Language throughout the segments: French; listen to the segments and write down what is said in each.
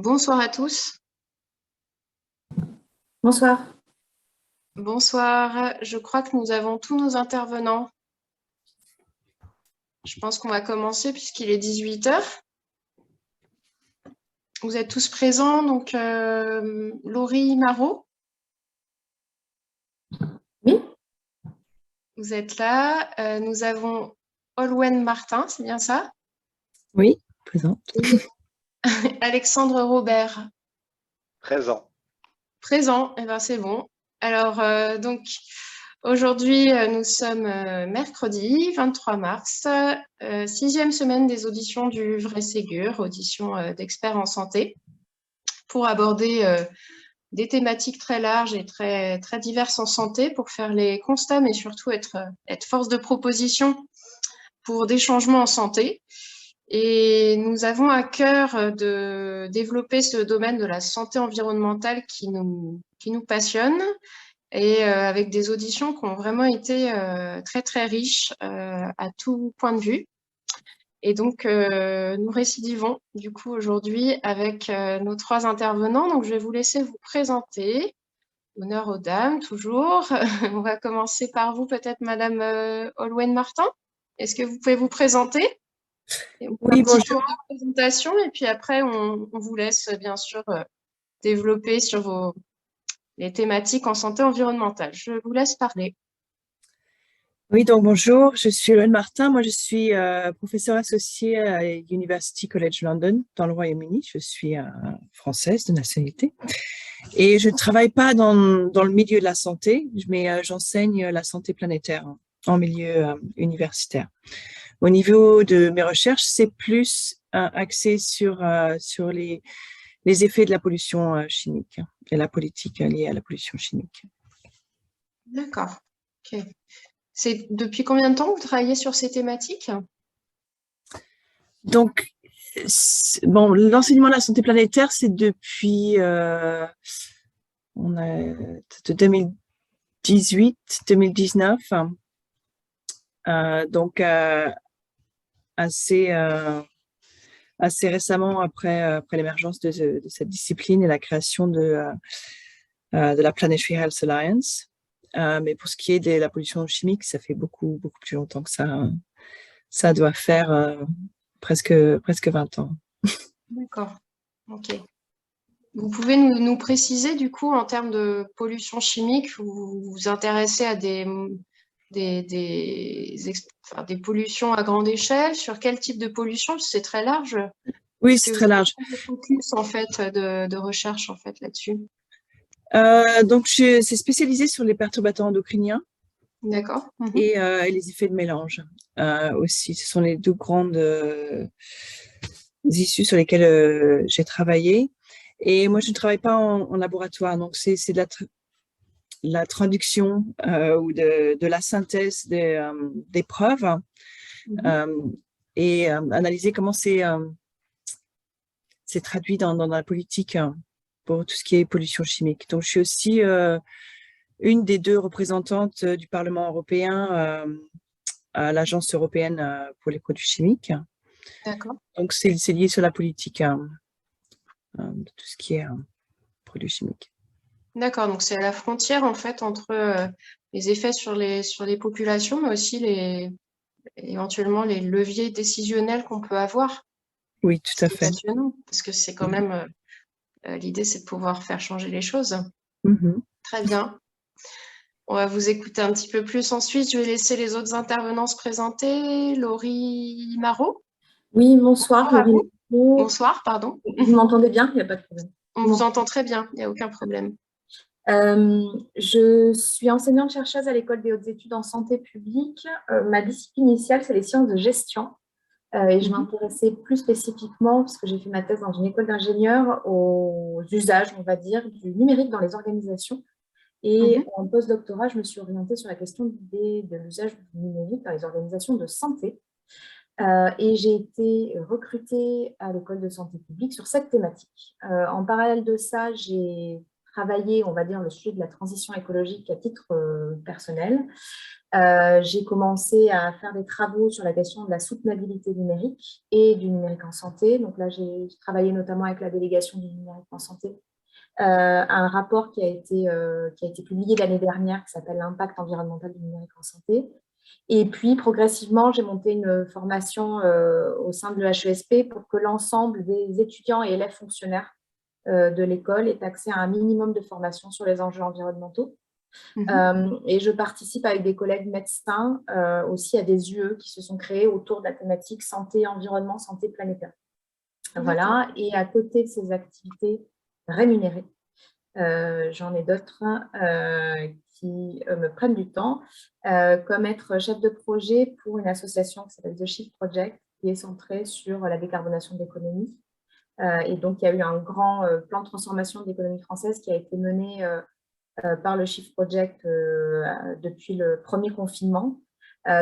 Bonsoir à tous. Bonsoir. Bonsoir. Je crois que nous avons tous nos intervenants. Je pense qu'on va commencer puisqu'il est 18 heures. Vous êtes tous présents, donc Laurie Marot. Oui. Vous êtes là. Nous avons Olwen Martin, c'est bien ça? Oui, présente. Alexandre Robert. Présent. Présent, eh ben, c'est bon. Alors, donc, aujourd'hui, nous sommes mercredi 23 mars, sixième semaine des auditions du Vrai Ségur, auditions d'experts en santé, pour aborder des thématiques très larges et très, très diverses en santé, pour faire les constats, mais surtout être force de proposition pour des changements en santé. Et nous avons à cœur de développer ce domaine de la santé environnementale qui nous passionne et avec des auditions qui ont vraiment été très, très riches à tout point de vue. Et donc, nous récidivons du coup aujourd'hui avec nos trois intervenants. Donc, je vais vous laisser vous présenter. Honneur aux dames, toujours. On va commencer par vous, peut-être, Madame Olwen Martin. Est-ce que vous pouvez vous présenter? Oui, Un petit tour bonjour. de présentation et puis après, on vous laisse bien sûr développer sur les thématiques en santé environnementale. Je vous laisse parler. Oui, donc bonjour, je suis Hélène Martin. Moi, je suis professeure associée à University College London dans le Royaume-Uni. Je suis française de nationalité et je ne travaille pas dans le milieu de la santé, mais j'enseigne la santé planétaire en milieu universitaire. Au niveau de mes recherches, c'est plus axé sur les effets de la pollution chimique et la politique liée à la pollution chimique. D'accord. Ok. C'est depuis combien de temps vous travaillez sur ces thématiques? Donc, bon, l'enseignement de la santé planétaire, c'est depuis on a de 2018, 2019, donc assez récemment après l'émergence de cette discipline et la création de la Planetary Health Alliance. Mais pour ce qui est de la pollution chimique, ça fait beaucoup plus longtemps que ça. Ça doit faire presque 20 ans. D'accord. Ok. Vous pouvez nous préciser, du coup, en termes de pollution chimique, vous vous intéressez à des pollutions à grande échelle? Sur quel type de pollution? C'est très large. Oui, Est-ce c'est que vous très large. avez un focus en fait de recherche en fait là-dessus? Donc, c'est spécialisé sur les perturbateurs endocriniens D'accord. et les effets de mélange aussi. Ce sont les deux grandes issues sur lesquelles j'ai travaillé. Et moi, je ne travaille pas en laboratoire, donc c'est de la traduction ou de la synthèse des preuves et analyser comment c'est traduit dans la politique pour tout ce qui est pollution chimique. Donc, je suis aussi une des deux représentantes du Parlement européen à l'Agence européenne pour les produits chimiques. D'accord. Donc, c'est lié sur la politique de tout ce qui est produits chimiques. D'accord. Donc c'est à la frontière en fait entre les effets sur les populations, mais aussi éventuellement les leviers décisionnels qu'on peut avoir. Oui, Ce tout à qui est fait. passionnant, parce que c'est quand même l'idée, c'est de pouvoir faire changer les choses. Mm-hmm. Très bien. On va vous écouter un petit peu plus ensuite. Je vais laisser les autres intervenants se présenter. Laurie Marot. Oui, bonsoir. Bonsoir à vous. Laurie. Bonsoir, pardon. Vous m'entendez bien? Il n'y a pas de problème. On vous entend très bien, il n'y a aucun problème. Je suis enseignante-chercheuse à l'École des hautes études en santé publique. Ma discipline initiale, c'est les sciences de gestion. Et je m'intéressais plus spécifiquement, parce que j'ai fait ma thèse dans une école d'ingénieurs, aux usages, on va dire, du numérique dans les organisations. Et en post-doctorat, je me suis orientée sur la question de l'usage du numérique dans les organisations de santé. Et j'ai été recrutée à l'école de santé publique sur cette thématique. En parallèle de ça, j'ai travailler, on va dire, le sujet de la transition écologique à titre personnel. J'ai commencé à faire des travaux sur la question de la soutenabilité numérique et du numérique en santé. Donc là, j'ai travaillé notamment avec la délégation du numérique en santé. Un rapport qui a été publié l'année dernière qui s'appelle l'impact environnemental du numérique en santé. Et puis, progressivement, j'ai monté une formation au sein de l'HESP pour que l'ensemble des étudiants et élèves fonctionnaires de l'école aient accès à un minimum de formation sur les enjeux environnementaux. Et je participe avec des collègues médecins aussi à des UE qui se sont créés autour de la thématique santé, environnement, santé planétaire. Voilà. Et à côté de ces activités rémunérées, j'en ai d'autres qui me prennent du temps, comme être chef de projet pour une association qui s'appelle The Shift Project, qui est centrée sur la décarbonation de l'économie. Et donc, il y a eu un grand plan de transformation de l'économie française qui a été mené par le Shift Project depuis le premier confinement.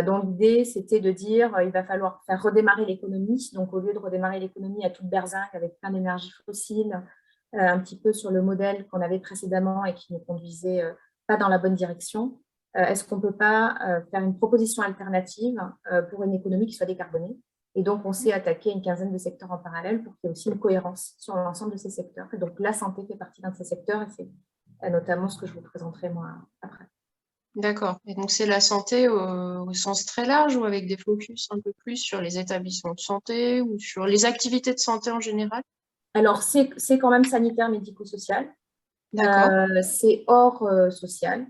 Donc, l'idée, c'était de dire il va falloir faire redémarrer l'économie. Donc, au lieu de redémarrer l'économie à toute berzingue avec plein d'énergie fossile, un petit peu sur le modèle qu'on avait précédemment et qui ne conduisait pas dans la bonne direction, est-ce qu'on ne peut pas faire une proposition alternative pour une économie qui soit décarbonée? Et donc, on s'est attaqué à une quinzaine de secteurs en parallèle pour qu'il y ait aussi une cohérence sur l'ensemble de ces secteurs. Et donc, la santé fait partie d'un de ces secteurs et c'est notamment ce que je vous présenterai moi après. D'accord. Et donc, c'est la santé au sens très large ou avec des focus un peu plus sur les établissements de santé ou sur les activités de santé en général? Alors, c'est quand même sanitaire, médico-social. C'est hors social,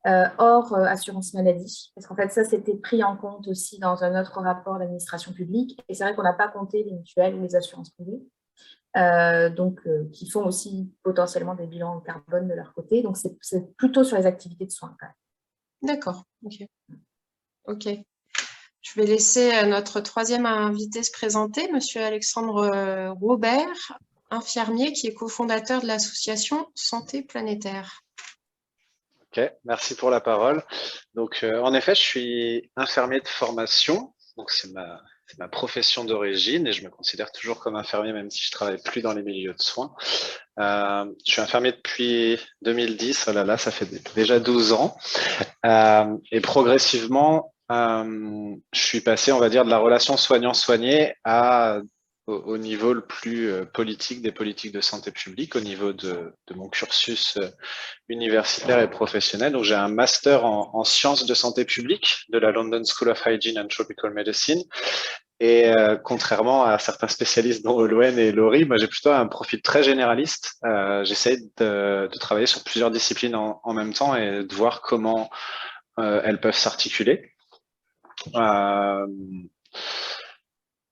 hors assurance maladie. Parce qu'en fait, ça, c'était pris en compte aussi dans un autre rapport d'administration publique. Et c'est vrai qu'on n'a pas compté les mutuelles ou les assurances privées. Qui font aussi potentiellement des bilans carbone de leur côté. Donc, c'est plutôt sur les activités de soins. D'accord, ok. Je vais laisser notre troisième invité se présenter, Monsieur Alexandre Robert, infirmier qui est cofondateur de l'association Santé Planétaire. Ok, merci pour la parole. Donc, en effet, je suis infirmier de formation. Donc, c'est ma profession d'origine et je me considère toujours comme infirmier, même si je travaille plus dans les milieux de soins. Je suis infirmier depuis 2010. Oh là là, ça fait déjà 12 ans. Et progressivement, je suis passé, on va dire, de la relation soignant-soigné au niveau le plus politique des politiques de santé publique, au niveau de mon cursus universitaire et professionnel. Donc, j'ai un master en sciences de santé publique de la London School of Hygiene and Tropical Medicine. Et contrairement à certains spécialistes dont Olwen et Laurie, moi j'ai plutôt un profil très généraliste. J'essaie de travailler sur plusieurs disciplines en même temps et de voir comment elles peuvent s'articuler.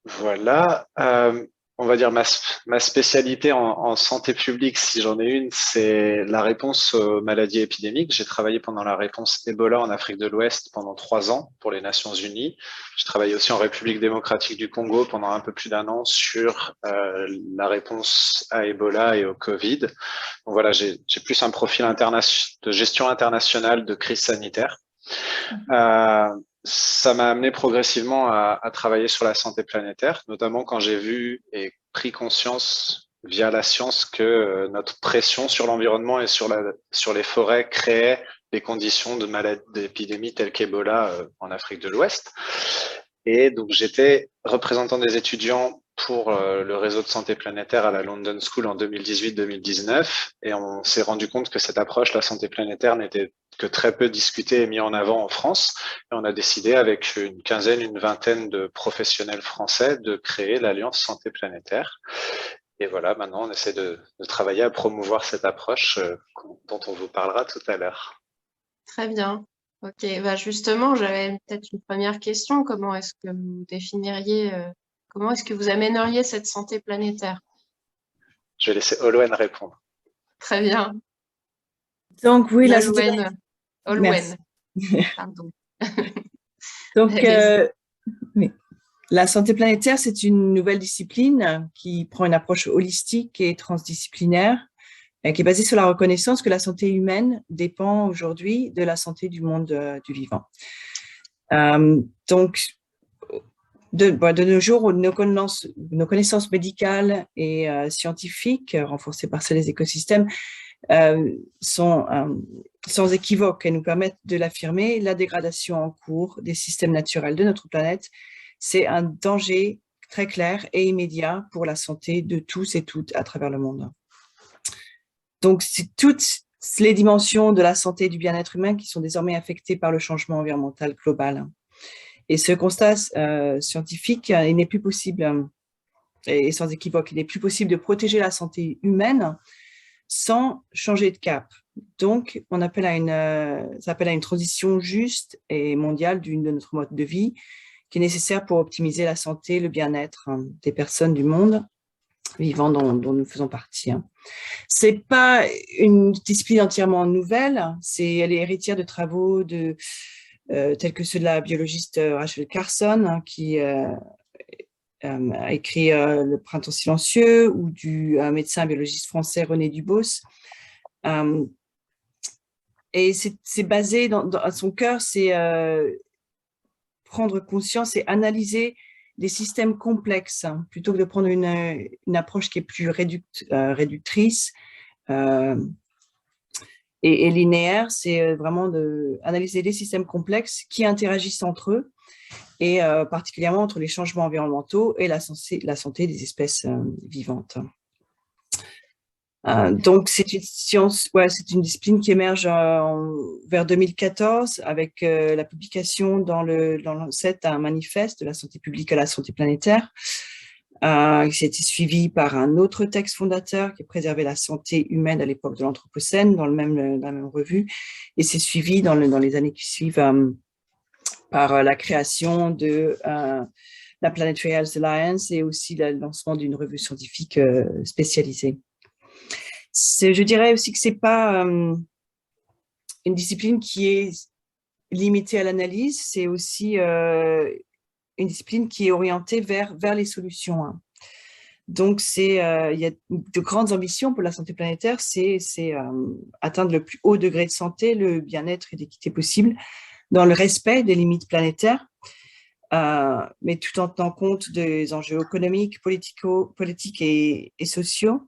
Voilà. On va dire ma spécialité en santé publique, si j'en ai une, c'est la réponse aux maladies épidémiques. J'ai travaillé pendant la réponse Ebola en Afrique de l'Ouest pendant 3 ans pour les Nations Unies. J'ai travaillé aussi en République démocratique du Congo pendant un peu plus d'1 an sur la réponse à Ebola et au Covid. Donc voilà, j'ai plus un profil de gestion internationale de crise sanitaire. Ça m'a amené progressivement à travailler sur la santé planétaire, notamment quand j'ai vu et pris conscience via la science que notre pression sur l'environnement et sur les forêts créait des conditions de maladies, d'épidémies telles qu'Ebola en Afrique de l'Ouest. Et donc, j'étais représentant des étudiants pour le réseau de santé planétaire à la London School en 2018-2019. Et on s'est rendu compte que cette approche, la santé planétaire, n'était que très peu discutée et mise en avant en France. Et on a décidé, avec une vingtaine de professionnels français, de créer l'Alliance Santé Planétaire. Et voilà, maintenant, on essaie de travailler à promouvoir cette approche dont on vous parlera tout à l'heure. Très bien. Ok, bah justement, j'avais peut-être une première question. Comment est-ce que vous définiriez, comment est-ce que vous amèneriez cette santé planétaire? Je vais laisser Olwen répondre. Très bien. Donc oui, la santé Olwen. Pardon. Donc, oui. La santé planétaire, c'est une nouvelle discipline qui prend une approche holistique et transdisciplinaire, qui est basée sur la reconnaissance que la santé humaine dépend aujourd'hui de la santé du monde du vivant. Donc, de nos jours, nos connaissances médicales et scientifiques, renforcées par celles des écosystèmes, sont sans équivoque et nous permettent de l'affirmer. La dégradation en cours des systèmes naturels de notre planète, c'est un danger très clair et immédiat pour la santé de tous et toutes à travers le monde. Donc, c'est toutes les dimensions de la santé et du bien-être humain qui sont désormais affectées par le changement environnemental global. Et ce constat scientifique, il n'est plus possible, et sans équivoque, il n'est plus possible de protéger la santé humaine sans changer de cap. Donc, on appelle ça appelle à une transition juste et mondiale de notre mode de vie qui est nécessaire pour optimiser la santé et le bien-être des personnes du monde vivant dont nous faisons partie. Ce n'est pas une discipline entièrement nouvelle, elle est héritière de travaux tels que ceux de la biologiste Rachel Carson, qui a écrit Le Printemps silencieux, ou du médecin biologiste français René Dubos. Et c'est basé, à son cœur, c'est prendre conscience et analyser des systèmes complexes, plutôt que de prendre une approche qui est plus réductrice et linéaire. C'est vraiment d'analyser des systèmes complexes qui interagissent entre eux, et particulièrement entre les changements environnementaux et la santé des espèces vivantes. Donc, c'est une science, c'est une discipline qui émerge vers 2014 avec la publication dans l'ANCET un manifeste de la santé publique à la santé planétaire, qui a été suivi par un autre texte fondateur qui est Préserver la santé humaine à l'époque de l'Anthropocène dans la même revue, et c'est suivi dans les années qui suivent par la création de la Planetary Health Alliance et aussi le lancement d'une revue scientifique spécialisée. Je dirais aussi que ce n'est pas une discipline qui est limitée à l'analyse, c'est aussi une discipline qui est orientée vers les solutions. Donc, il y a de grandes ambitions pour la santé planétaire, c'est atteindre le plus haut degré de santé, le bien-être et l'équité possible, dans le respect des limites planétaires, mais tout en tenant compte des enjeux économiques, politiques et sociaux.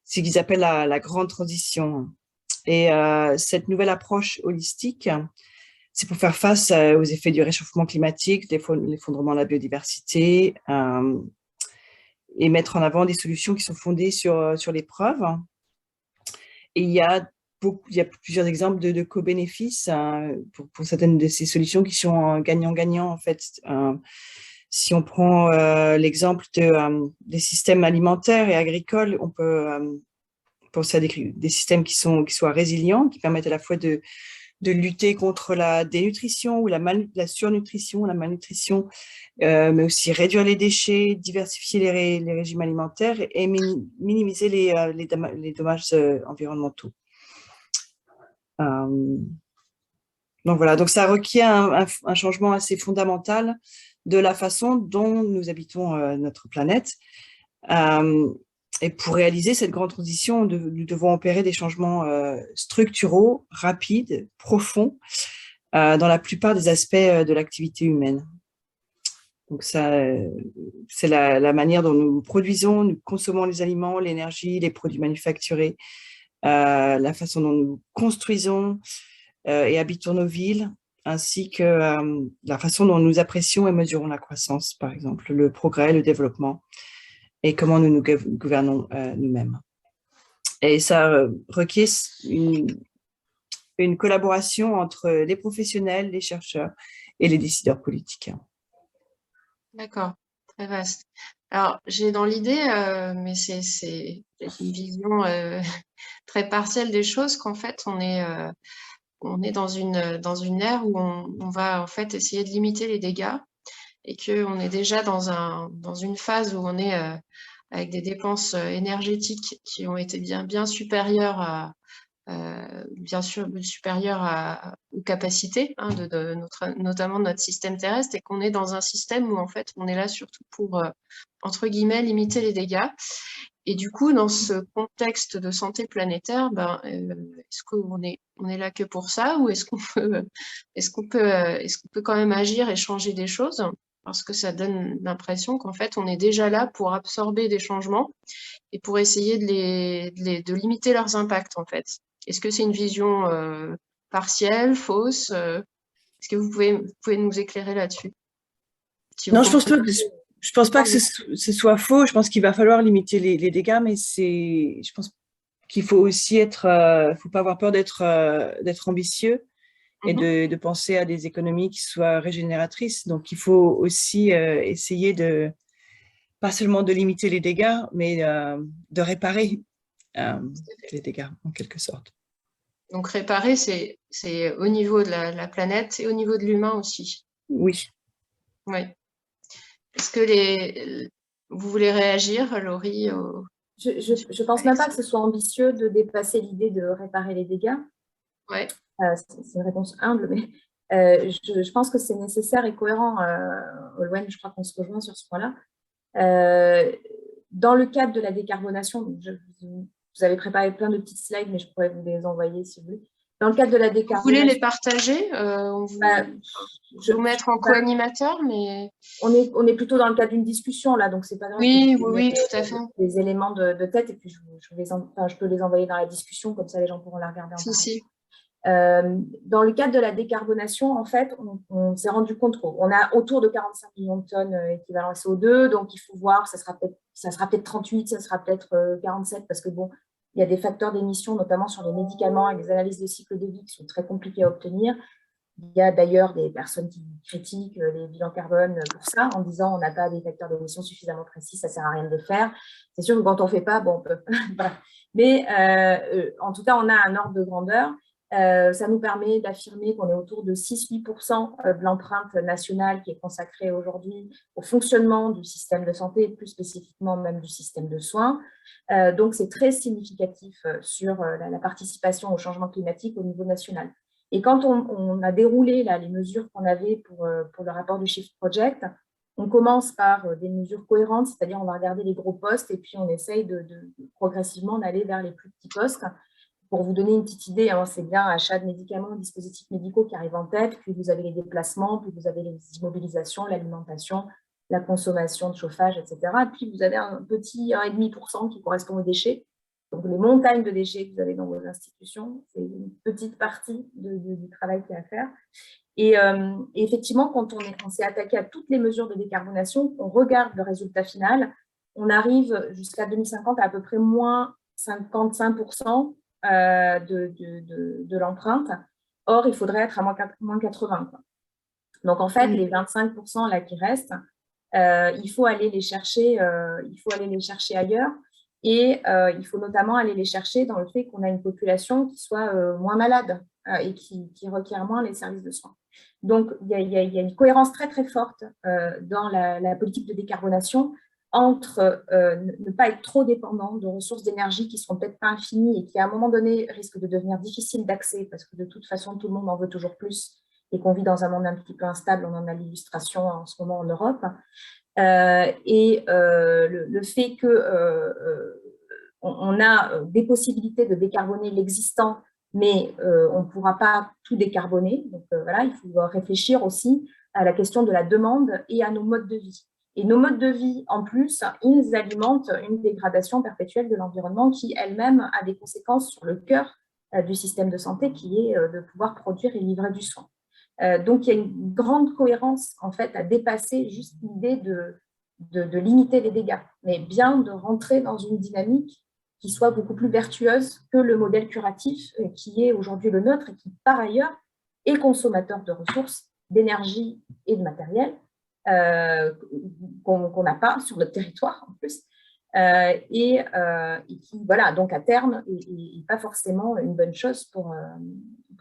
C'est ce qu'ils appellent la grande transition. Et cette nouvelle approche holistique, c'est pour faire face aux effets du réchauffement climatique, l'effondrement de la biodiversité, et mettre en avant des solutions qui sont fondées sur les preuves. Et il y a plusieurs exemples de co-bénéfices pour certaines de ces solutions qui sont gagnant-gagnant, en fait. Si on prend l'exemple des systèmes alimentaires et agricoles, on peut penser à des systèmes qui soient résilients, qui permettent à la fois de lutter contre la dénutrition ou la surnutrition, la malnutrition, mais aussi réduire les déchets, diversifier les régimes alimentaires et minimiser les dommages environnementaux. Donc voilà, donc ça requiert un changement assez fondamental de la façon dont nous habitons notre planète. Et pour réaliser cette grande transition, nous devons opérer des changements structuraux, rapides, profonds, dans la plupart des aspects de l'activité humaine. Donc ça, c'est la manière dont nous produisons, nous consommons les aliments, l'énergie, les produits manufacturés, la façon dont nous construisons et habitons nos villes, ainsi que la façon dont nous apprécions et mesurons la croissance, par exemple, le progrès, le développement, et comment nous nous gouvernons nous-mêmes. Et ça requiert une collaboration entre les professionnels, les chercheurs et les décideurs politiques. D'accord, très vaste. Alors, j'ai dans l'idée, mais c'est une vision très partielle des choses, qu'en fait, on est dans une ère où on va en fait essayer de limiter les dégâts, et qu'on est déjà dans une phase où on est avec des dépenses énergétiques qui ont été bien supérieures bien sûr supérieures aux capacités notamment de notre système terrestre, et qu'on est dans un système où en fait on est là surtout pour entre guillemets limiter les dégâts. Et du coup, dans ce contexte de santé planétaire, est-ce qu'on est là que pour ça, ou est-ce qu'on peut quand même agir et changer des choses? parce que ça donne l'impression qu'en fait, on est déjà là pour absorber des changements et pour essayer de limiter leurs impacts, en fait. Est-ce que c'est une vision partielle, fausse est-ce que vous pouvez nous éclairer là-dessus? Si vous Non, je comprenez. pense pas que ce soit faux. Je pense qu'il va falloir limiter les dégâts, mais je pense qu'il faut aussi faut pas avoir peur d'être ambitieux et de penser à des économies qui soient régénératrices. Donc, il faut aussi essayer pas seulement de limiter les dégâts, mais de réparer les dégâts, en quelque sorte. Donc, réparer, c'est au niveau de la planète et au niveau de l'humain aussi. Oui. Oui. Est-ce que vous voulez réagir, Laurie? Je pense même pas que ce soit ambitieux de dépasser l'idée de réparer les dégâts. Ouais. C'est une réponse humble, mais je pense que c'est nécessaire et cohérent. Olwen, je crois qu'on se rejoint sur ce point-là. Dans le cadre de la décarbonation, vous avez préparé plein de petites slides, mais je pourrais vous les envoyer si vous voulez. Dans le cadre de la décarbonation… Vous voulez les partager? Je vais vous mettre en co-animateur, mais… On est plutôt dans le cadre d'une discussion, là, donc c'est pas grave. Oui, tout à fait. Les éléments de tête, et puis je peux les envoyer dans la discussion, comme ça les gens pourront la regarder en Si. Dans le cadre de la décarbonation, en fait, on s'est rendu compte qu'on a autour de 45 millions de tonnes équivalent CO2, donc il faut voir, ça sera peut-être 38, ça sera peut-être 47, parce que bon, il y a des facteurs d'émission, notamment sur les médicaments et les analyses de cycle de vie qui sont très compliquées à obtenir. Il y a d'ailleurs des personnes qui critiquent les bilans carbone pour ça, en disant on n'a pas des facteurs d'émission suffisamment précis, ça ne sert à rien de le faire. C'est sûr que quand on ne fait pas, bon, on peut. Mais en tout cas, on a un ordre de grandeur. Ça nous permet d'affirmer qu'on est autour de 6-8% de l'empreinte nationale qui est consacrée aujourd'hui au fonctionnement du système de santé, plus spécifiquement même du système de soins. Donc, c'est très significatif sur la participation au changement climatique au niveau national. Et quand on a déroulé là, les mesures qu'on avait pour le rapport du Shift Project, on commence par des mesures cohérentes, c'est-à-dire on va regarder les gros postes et puis on essaye de progressivement d'aller vers les plus petits postes. Pour vous donner une petite idée, hein, c'est bien achat de médicaments, dispositifs médicaux qui arrivent en tête, puis vous avez les déplacements, puis vous avez les immobilisations, l'alimentation, la consommation de chauffage, etc. Et puis vous avez un petit 1,5% qui correspond aux déchets. Donc les montagnes de déchets que vous avez dans vos institutions, c'est une petite partie du travail qu'il y a à faire. Et effectivement, quand on s'est attaqué à toutes les mesures de décarbonation, on regarde le résultat final, on arrive jusqu'à 2050 à peu près moins 55% de l'empreinte. Or, il faudrait être à moins 80. Quoi. Donc, en fait, les 25% là qui restent, il faut aller les chercher ailleurs. Et il faut notamment aller les chercher dans le fait qu'on a une population qui soit moins malade et qui requiert moins les services de soins. Donc, il y a une cohérence très, très forte dans la politique de décarbonation entre ne pas être trop dépendant de ressources d'énergie qui ne seront peut-être pas infinies et qui, à un moment donné, risquent de devenir difficiles d'accès parce que de toute façon, tout le monde en veut toujours plus et qu'on vit dans un monde un petit peu instable. On en a l'illustration en ce moment en Europe. Le fait qu'on a des possibilités de décarboner l'existant, mais on ne pourra pas tout décarboner. Donc voilà, il faut réfléchir aussi à la question de la demande et à nos modes de vie. Et nos modes de vie, en plus, ils alimentent une dégradation perpétuelle de l'environnement qui, elle-même, a des conséquences sur le cœur du système de santé, qui est de pouvoir produire et livrer du soin. Donc, il y a une grande cohérence, en fait, à dépasser juste l'idée de limiter les dégâts, mais bien de rentrer dans une dynamique qui soit beaucoup plus vertueuse que le modèle curatif qui est aujourd'hui le nôtre et qui, par ailleurs, est consommateur de ressources, d'énergie et de matériel qu'on n'a pas sur notre territoire, en plus. Et qui, voilà, donc à terme, n'est pas forcément une bonne chose pour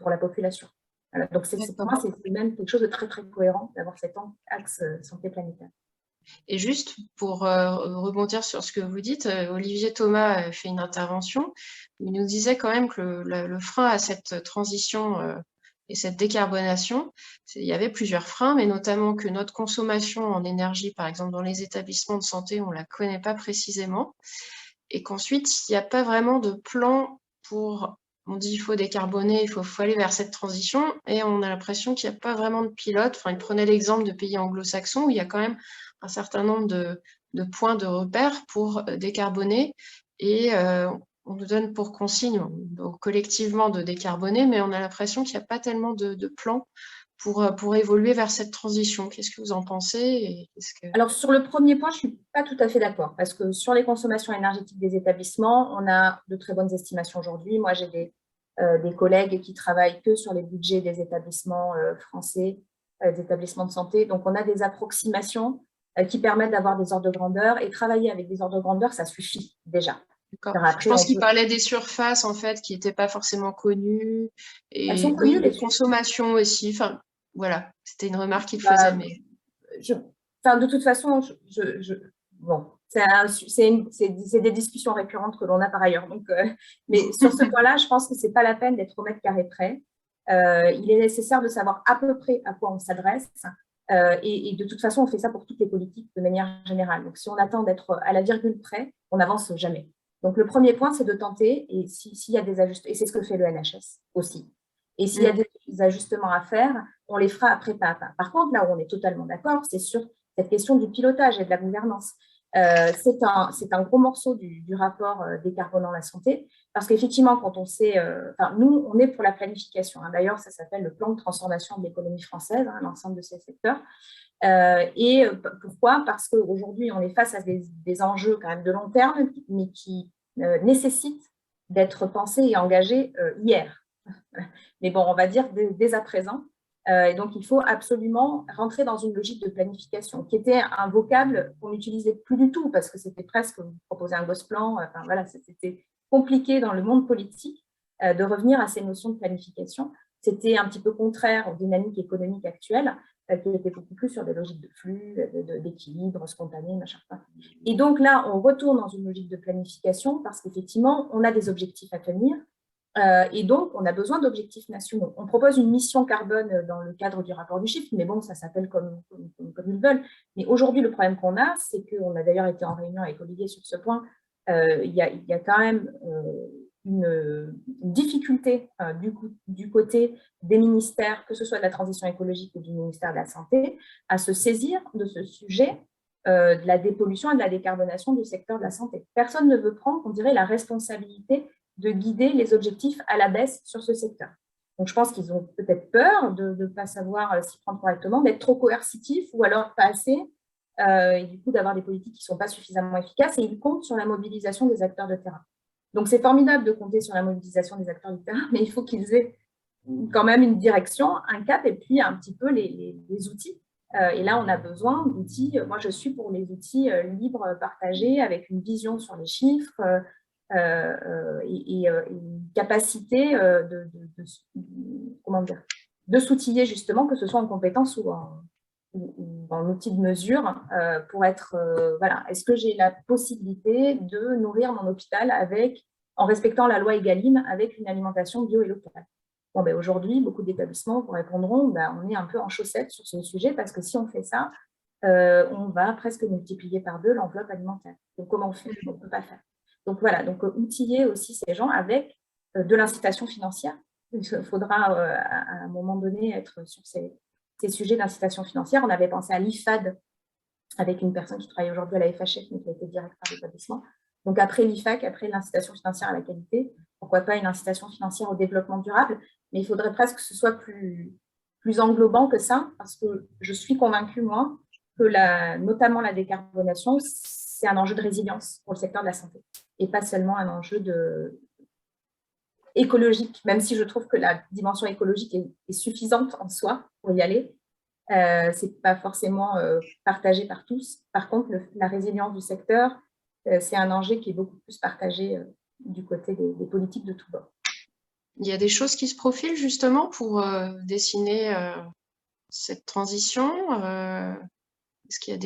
la population. Voilà, donc, pour moi, c'est même quelque chose de très, très cohérent d'avoir cet axe santé planétaire. Et juste pour rebondir sur ce que vous dites, Olivier Thomas fait une intervention. Il nous disait quand même que le frein à cette transition et cette décarbonation, il y avait plusieurs freins, mais notamment que notre consommation en énergie, par exemple dans les établissements de santé, on ne la connaît pas précisément. Et qu'ensuite, il n'y a pas vraiment de plan pour on dit il faut décarboner, il faut aller vers cette transition, et on a l'impression qu'il n'y a pas vraiment de pilote. Enfin, il prenait l'exemple de pays anglo-saxons où il y a quand même un certain nombre de points de repère pour décarboner, et on nous donne pour consigne donc, collectivement de décarboner, mais on a l'impression qu'il n'y a pas tellement de plan pour évoluer vers cette transition. Qu'est-ce que vous en pensez? Alors, sur le premier point, je ne suis pas tout à fait d'accord, parce que sur les consommations énergétiques des établissements, on a de très bonnes estimations aujourd'hui. Moi, j'ai des collègues qui travaillent que sur les budgets des établissements français, des établissements de santé. Donc, on a des approximations qui permettent d'avoir des ordres de grandeur, et travailler avec des ordres de grandeur, ça suffit déjà. Je pense qu'il parlait des surfaces, en fait, qui n'étaient pas forcément connues. Et elles sont connues, les consommations aussi. Enfin, voilà, c'était une remarque qu'il faisait. Mais... de toute façon, bon, c'est des discussions récurrentes que l'on a par ailleurs. Donc, mais sur ce point-là, je pense que ce n'est pas la peine d'être au mètre carré près. Il est nécessaire de savoir à peu près à quoi on s'adresse. Et de toute façon, on fait ça pour toutes les politiques de manière générale. Donc, si on attend d'être à la virgule près, on n'avance jamais. Donc, le premier point, c'est de tenter, et s'il y a des ajustements, et c'est ce que fait le NHS aussi. Et s'il y a des ajustements à faire, on les fera après pas à pas. Par contre, là où on est totalement d'accord, c'est sur cette question du pilotage et de la gouvernance. C'est un gros morceau du rapport décarbonant la santé, parce qu'effectivement, quand on sait, nous, on est pour la planification. D'ailleurs, ça s'appelle le plan de transformation de l'économie française, l'ensemble de ces secteurs. Et pourquoi? Parce qu'aujourd'hui, on est face à des enjeux quand même de long terme, mais qui nécessitent d'être pensés et engagés hier. Mais bon, on va dire dès à présent. Et donc, il faut absolument rentrer dans une logique de planification, qui était un vocable qu'on n'utilisait plus du tout, parce que c'était presque, vous proposez un gosse-plan, voilà, c'était compliqué dans le monde politique de revenir à ces notions de planification. C'était un petit peu contraire aux dynamiques économiques actuelles, qui étaient beaucoup plus sur des logiques de flux, d'équilibre, spontané, machin. Et donc là, on retourne dans une logique de planification, parce qu'effectivement, on a des objectifs à tenir, et donc, on a besoin d'objectifs nationaux. On propose une mission carbone dans le cadre du rapport du chiffre, mais bon, ça s'appelle comme ils veulent. Mais aujourd'hui, le problème qu'on a, c'est qu'on a d'ailleurs été en réunion avec Olivier sur ce point, il y a quand même une difficulté du côté des ministères, que ce soit de la transition écologique ou du ministère de la Santé, à se saisir de ce sujet de la dépollution et de la décarbonation du secteur de la santé. Personne ne veut prendre, on dirait, la responsabilité de guider les objectifs à la baisse sur ce secteur. Donc, je pense qu'ils ont peut-être peur de ne pas savoir s'y prendre correctement, d'être trop coercitifs ou alors pas assez, et du coup d'avoir des politiques qui ne sont pas suffisamment efficaces, et ils comptent sur la mobilisation des acteurs de terrain. Donc, c'est formidable de compter sur la mobilisation des acteurs de terrain, mais il faut qu'ils aient quand même une direction, un cap, et puis un petit peu les outils. Et là, on a besoin d'outils. Moi, je suis pour les outils libres, partagés, avec une vision sur les chiffres, et une capacité de s'outiller justement, que ce soit en compétences ou en outil de mesure, pour être, voilà, est-ce que j'ai la possibilité de nourrir mon hôpital en respectant la loi Egalim, avec une alimentation bio et locale? Bon, ben, aujourd'hui, beaucoup d'établissements vous répondront, on est un peu en chaussettes sur ce sujet, parce que si on fait ça, on va presque multiplier par 2 l'enveloppe alimentaire. Donc, comment on fait? On ne peut pas faire. Donc voilà, donc outiller aussi ces gens avec de l'incitation financière. Il faudra à un moment donné être sur ces sujets d'incitation financière. On avait pensé à l'IFAD avec une personne qui travaille aujourd'hui à la FHF, mais qui a été directeur d'établissement. Donc après l'IFAC, après l'incitation financière à la qualité, pourquoi pas une incitation financière au développement durable, mais il faudrait presque que ce soit plus englobant que ça, parce que je suis convaincue, moi, que notamment la décarbonation, c'est un enjeu de résilience pour le secteur de la santé, et pas seulement un enjeu écologique, même si je trouve que la dimension écologique est suffisante en soi pour y aller. Ce n'est pas forcément partagé par tous. Par contre, la résilience du secteur, c'est un enjeu qui est beaucoup plus partagé du côté des politiques de tout bord. Il y a des choses qui se profilent justement pour dessiner cette transition. Est-ce qu'il y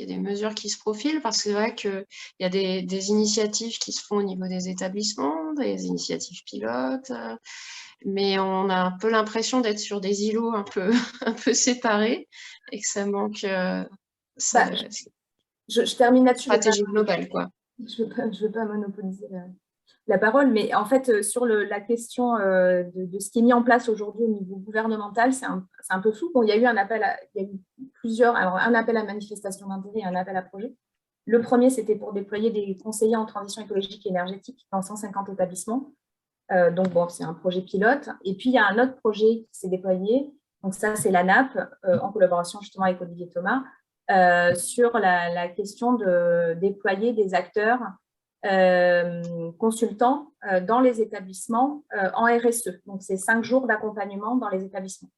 a des mesures qui se profilent? Parce que c'est vrai qu'il y a des initiatives qui se font au niveau des établissements, des initiatives pilotes, mais on a un peu l'impression d'être sur des îlots un peu séparés, et que ça manque je termine là-dessus. Stratégie globale, quoi. Je veux pas monopoliser la parole, mais en fait, sur la question de ce qui est mis en place aujourd'hui au niveau gouvernemental, c'est un peu flou. Bon, il y a eu un appel, il y a eu plusieurs, alors un appel à manifestation d'intérêt et un appel à projet. Le premier, c'était pour déployer des conseillers en transition écologique et énergétique dans 150 établissements. Donc, bon, c'est un projet pilote. Et puis, il y a un autre projet qui s'est déployé. Donc, ça, c'est la NAP, en collaboration justement avec Olivier Thomas, sur la question de déployer des acteurs consultants dans les établissements en RSE. Donc, c'est 5 jours d'accompagnement dans les établissements.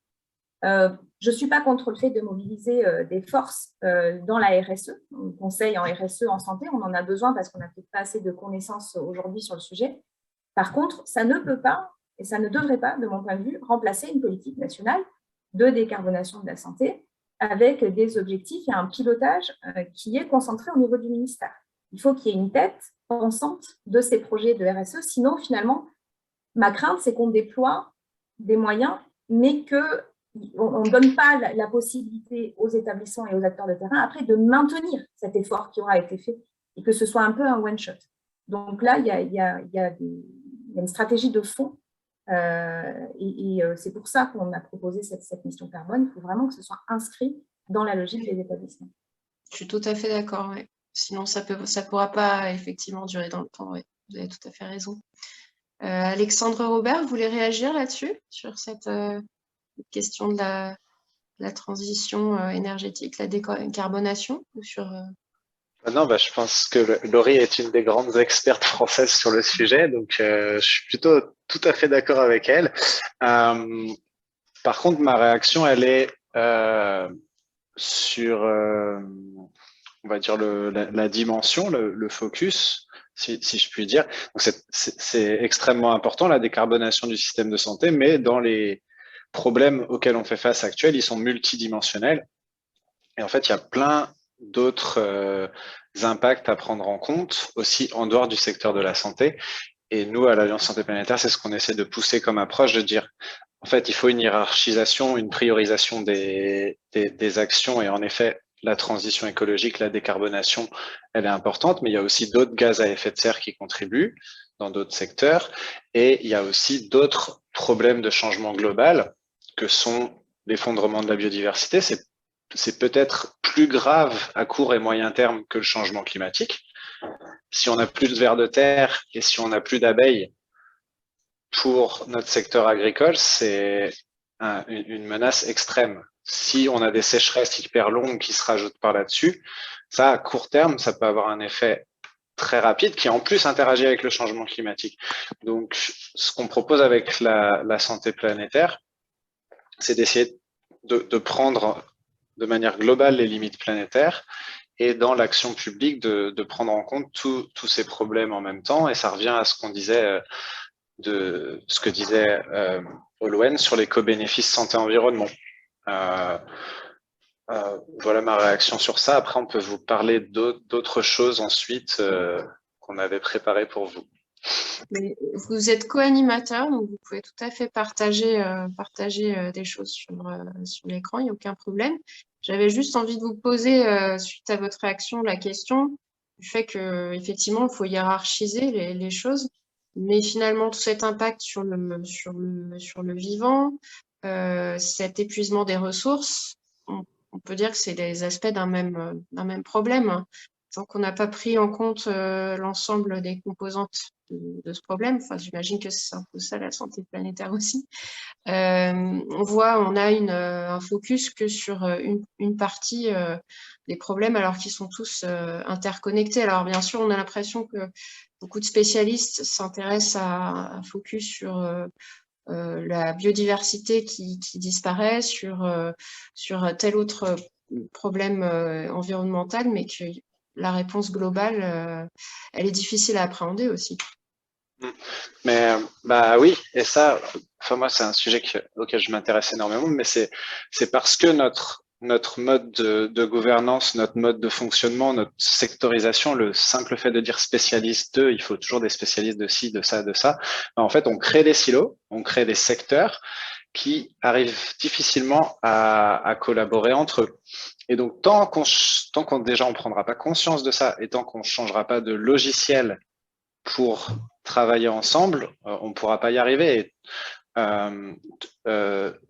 Je ne suis pas contre le fait de mobiliser des forces dans la RSE, conseil en RSE en santé, on en a besoin parce qu'on n'a peut-être pas assez de connaissances aujourd'hui sur le sujet. Par contre, ça ne peut pas, et ça ne devrait pas, de mon point de vue, remplacer une politique nationale de décarbonation de la santé avec des objectifs et un pilotage qui est concentré au niveau du ministère. Il faut qu'il y ait une tête pensante de ces projets de RSE, sinon, finalement, ma crainte, c'est qu'on déploie des moyens, mais qu'on ne donne pas la possibilité aux établissements et aux acteurs de terrain, après, de maintenir cet effort qui aura été fait et que ce soit un peu un one-shot. Donc là, il y a une stratégie de fond et c'est pour ça qu'on a proposé cette mission carbone. Il faut vraiment que ce soit inscrit dans la logique des établissements. Je suis tout à fait d'accord, ouais. Sinon, ça pourra pas effectivement durer dans le temps, ouais. Vous avez tout à fait raison. Alexandre Robert, vous voulez réagir là-dessus, sur cette question de la transition énergétique, la décarbonation ou sur Non, je pense que Laurie est une des grandes expertes françaises sur le sujet, donc je suis plutôt tout à fait d'accord avec elle. Par contre, ma réaction, elle est sur, on va dire, la dimension, le focus, si je puis dire. Donc c'est extrêmement important, la décarbonation du système de santé, mais dans les problèmes auxquels on fait face actuels, ils sont multidimensionnels. Et en fait, il y a plein d'autres impacts à prendre en compte, aussi en dehors du secteur de la santé. Et nous, à l'Alliance Santé Planétaire, c'est ce qu'on essaie de pousser comme approche, de dire, en fait, il faut une hiérarchisation, une priorisation des actions. Et en effet, la transition écologique, la décarbonation, elle est importante, mais il y a aussi d'autres gaz à effet de serre qui contribuent dans d'autres secteurs. Et il y a aussi d'autres problèmes de changement global que sont l'effondrement de la biodiversité. C'est peut-être plus grave à court et moyen terme que le changement climatique. Si on n'a plus de vers de terre et si on n'a plus d'abeilles pour notre secteur agricole, c'est une menace extrême. Si on a des sécheresses hyper longues qui se rajoutent par là-dessus, ça, à court terme, ça peut avoir un effet très rapide qui en plus interagit avec le changement climatique. Donc, ce qu'on propose avec la santé planétaire, c'est d'essayer de prendre de manière globale les limites planétaires et dans l'action publique de prendre en compte tous ces problèmes en même temps. Et ça revient à ce qu'on disait, de ce que disait Olwen sur les co-bénéfices santé-environnement. Voilà ma réaction sur ça. Après, on peut vous parler d'autres choses ensuite qu'on avait préparées pour vous. Mais vous êtes co-animateur, donc vous pouvez tout à fait partager des choses sur l'écran, il n'y a aucun problème. J'avais juste envie de vous poser, suite à votre réaction, la question du fait qu'effectivement, il faut hiérarchiser les choses, mais finalement, tout cet impact sur le vivant, cet épuisement des ressources, on peut dire que c'est des aspects d'un même problème. Tant qu'on n'a pas pris en compte l'ensemble des composantes de ce problème, enfin, j'imagine que c'est un peu ça la santé planétaire aussi, on a un focus que sur une partie des problèmes alors qu'ils sont tous interconnectés. Alors bien sûr, on a l'impression que beaucoup de spécialistes s'intéressent à un focus sur la biodiversité qui disparaît, sur tel autre problème environnemental, mais que la réponse globale, elle est difficile à appréhender aussi. Mais oui, et ça, enfin moi c'est un sujet auquel je m'intéresse énormément, mais c'est parce que notre mode de gouvernance, notre mode de fonctionnement, notre sectorisation, le simple fait de dire spécialiste de, il faut toujours des spécialistes de ci, de ça, de ça. En fait, on crée des silos, on crée des secteurs qui arrivent difficilement à collaborer entre eux. Et donc, tant qu'on déjà on prendra pas conscience de ça, et tant qu'on changera pas de logiciel pour travailler ensemble, on ne pourra pas y arriver. Et,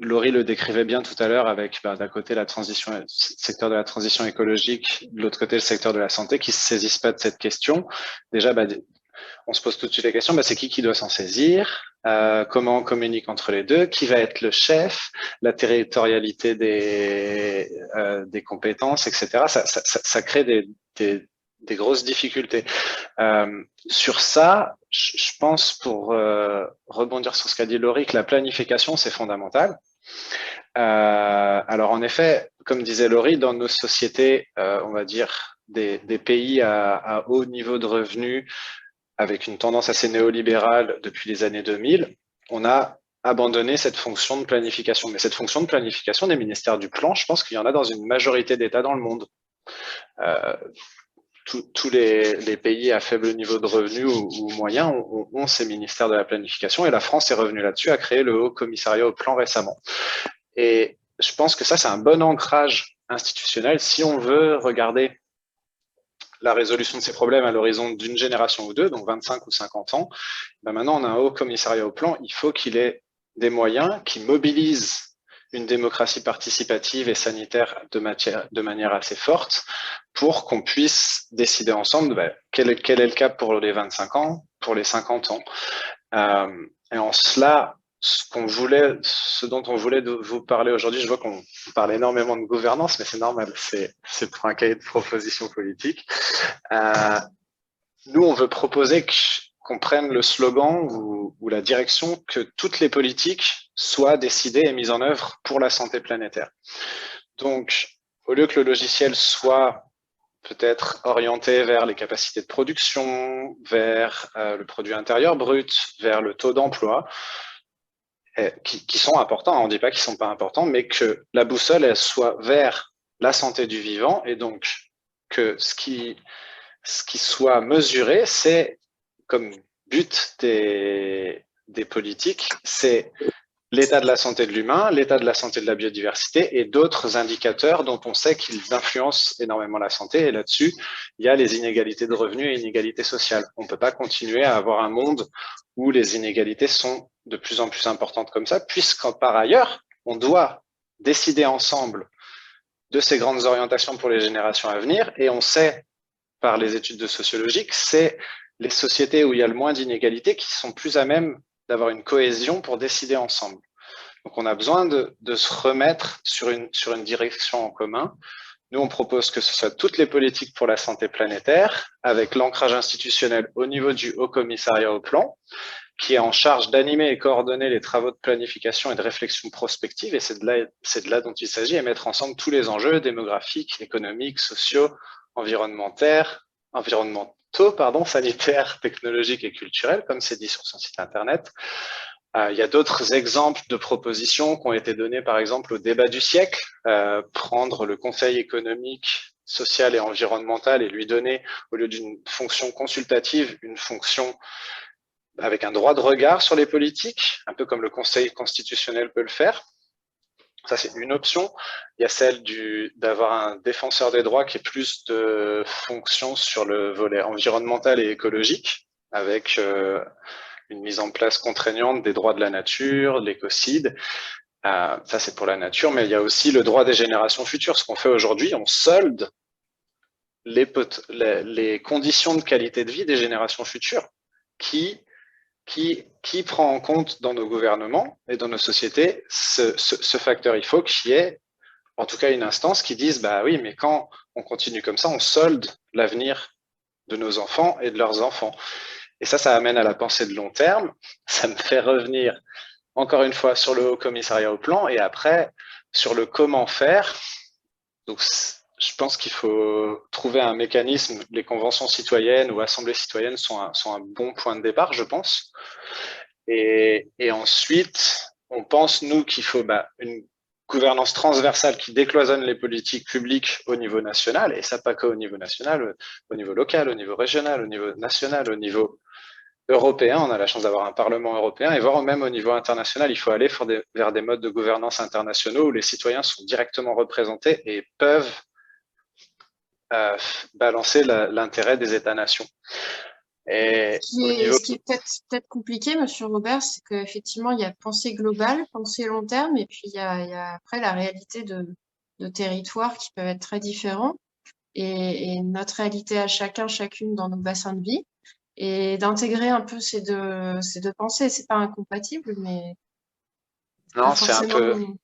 Laurie le décrivait bien tout à l'heure avec d'un côté le secteur de la transition écologique, de l'autre côté le secteur de la santé qui ne se saisissent pas de cette question. Déjà, on se pose tout de suite la question, c'est qui doit s'en saisir, comment on communique entre les deux, qui va être le chef, la territorialité des compétences, etc. Ça crée des grosses difficultés. Sur ça, je pense, pour rebondir sur ce qu'a dit Laurie, que la planification, c'est fondamental. Alors, en effet, comme disait Laurie, dans nos sociétés, on va dire, des pays à haut niveau de revenus, avec une tendance assez néolibérale depuis les années 2000, on a abandonné cette fonction de planification. Mais cette fonction de planification des ministères du plan, je pense qu'il y en a dans une majorité d'États dans le monde. Tous les pays à faible niveau de revenus ou moyen ont ces ministères de la planification, et la France est revenue là-dessus, a créé le Haut Commissariat au plan récemment. Et je pense que ça, c'est un bon ancrage institutionnel si on veut regarder la résolution de ces problèmes à l'horizon d'une génération ou deux, donc 25 ou 50 ans. Maintenant, on a un Haut Commissariat au plan, il faut qu'il ait des moyens qui mobilisent une démocratie participative et sanitaire de manière assez forte pour qu'on puisse décider ensemble quel est le cap pour les 25 ans, pour les 50 ans. Et en cela, ce dont on voulait vous parler aujourd'hui, je vois qu'on parle énormément de gouvernance, mais c'est normal, c'est pour un cahier de propositions politiques. Nous, on veut proposer qu'on prenne le slogan ou la direction que toutes les politiques soient décidées et mises en œuvre pour la santé planétaire. Donc, au lieu que le logiciel soit peut-être orienté vers les capacités de production, vers le produit intérieur brut, vers le taux d'emploi, qui sont importants, on ne dit pas qu'ils ne sont pas importants, mais que la boussole elle soit vers la santé du vivant, et donc que ce qui soit mesuré, c'est comme but des politiques, c'est l'état de la santé de l'humain, l'état de la santé de la biodiversité et d'autres indicateurs dont on sait qu'ils influencent énormément la santé. Et là-dessus, il y a les inégalités de revenus et inégalités sociales. On ne peut pas continuer à avoir un monde où les inégalités sont de plus en plus importantes comme ça, puisqu'en par ailleurs, on doit décider ensemble de ces grandes orientations pour les générations à venir. Et on sait, par les études de sociologie, que c'est les sociétés où il y a le moins d'inégalités qui sont plus à même d'avoir une cohésion pour décider ensemble. Donc, on a besoin de se remettre sur une direction en commun. Nous, on propose que ce soit toutes les politiques pour la santé planétaire, avec l'ancrage institutionnel au niveau du Haut Commissariat au plan, qui est en charge d'animer et coordonner les travaux de planification et de réflexion prospective. Et c'est de là dont il s'agit, et mettre ensemble tous les enjeux démographiques, économiques, sociaux, environnementaux, sanitaires, technologiques et culturels, comme c'est dit sur son site internet. Il y a d'autres exemples de propositions qui ont été données, par exemple, au débat du siècle, prendre le Conseil économique, social et environnemental et lui donner, au lieu d'une fonction consultative, une fonction avec un droit de regard sur les politiques, un peu comme le Conseil constitutionnel peut le faire. Ça, c'est une option. Il y a celle d'avoir un défenseur des droits qui ait plus de fonctions sur le volet environnemental et écologique, avec une mise en place contraignante des droits de la nature, l'écocide. Ça, c'est pour la nature, mais il y a aussi le droit des générations futures. Ce qu'on fait aujourd'hui, on solde les conditions de qualité de vie des générations futures qui prend en compte dans nos gouvernements et dans nos sociétés ce facteur. Il faut qu'il y ait en tout cas une instance qui dise bah oui, mais quand on continue comme ça, on solde l'avenir de nos enfants et de leurs enfants. Et ça amène à la pensée de long terme. Ça me fait revenir encore une fois sur le Haut Commissariat au plan et après sur le comment faire. Donc, je pense qu'il faut trouver un mécanisme. Les conventions citoyennes ou assemblées citoyennes sont un bon point de départ, je pense. Et ensuite, on pense, nous, qu'il faut une gouvernance transversale qui décloisonne les politiques publiques au niveau national, et ça pas qu'au niveau national, au niveau local, au niveau régional, au niveau national, au niveau européen. On a la chance d'avoir un Parlement européen, et voire même au niveau international, il faut aller vers des modes de gouvernance internationaux où les citoyens sont directement représentés et peuvent balancer l'intérêt des États-nations. Et au niveau... Ce qui est peut-être compliqué, Monsieur Robert, c'est qu'effectivement, il y a pensée globale, pensée long terme, et puis il y a après la réalité de territoires qui peuvent être très différents, et notre réalité à chacun, chacune dans nos bassins de vie, et d'intégrer un peu ces deux pensées. C'est pas incompatible, mais pas Non, c'est un forcément, peu... pas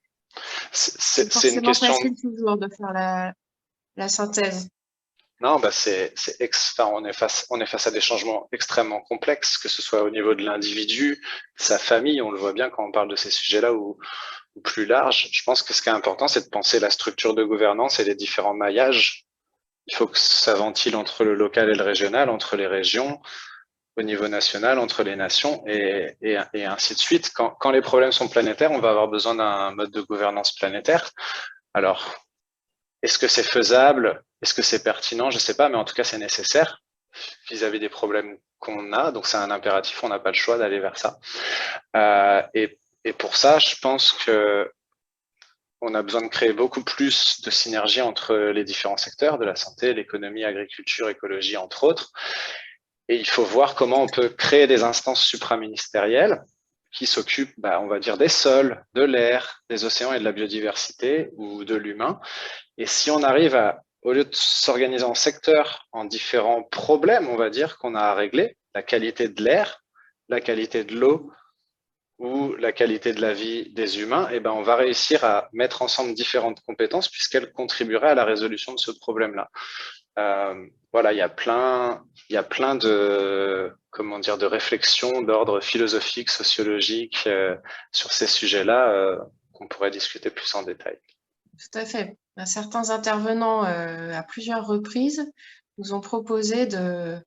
C'est une forcément question... facile toujours de faire la synthèse. Non, bah enfin, on est face à des changements extrêmement complexes, que ce soit au niveau de l'individu, sa famille, on le voit bien quand on parle de ces sujets-là, ou plus large. Je pense que ce qui est important, c'est de penser la structure de gouvernance et les différents maillages. Il faut que ça ventile entre le local et le régional, entre les régions, au niveau national, entre les nations, et ainsi de suite. Quand les problèmes sont planétaires, on va avoir besoin d'un mode de gouvernance planétaire. Alors, est-ce que c'est faisable? Est-ce que c'est pertinent? Je ne sais pas, mais en tout cas, c'est nécessaire vis-à-vis des problèmes qu'on a. Donc, c'est un impératif, on n'a pas le choix d'aller vers ça. Et pour ça, je pense que on a besoin de créer beaucoup plus de synergie entre les différents secteurs de la santé, l'économie, l'agriculture, l'écologie, entre autres. Et il faut voir comment on peut créer des instances supraministérielles qui s'occupent, on va dire, des sols, de l'air, des océans et de la biodiversité ou de l'humain. Et si on arrive à, au lieu de s'organiser en secteurs, en différents problèmes, on va dire, qu'on a à régler, la qualité de l'air, la qualité de l'eau ou la qualité de la vie des humains, et on va réussir à mettre ensemble différentes compétences puisqu'elles contribueraient à la résolution de ce problème-là. Voilà, il y a plein de, comment dire, de réflexions d'ordre philosophique, sociologique sur ces sujets-là qu'on pourrait discuter plus en détail. Tout à fait. Certains intervenants, à plusieurs reprises, nous ont proposé de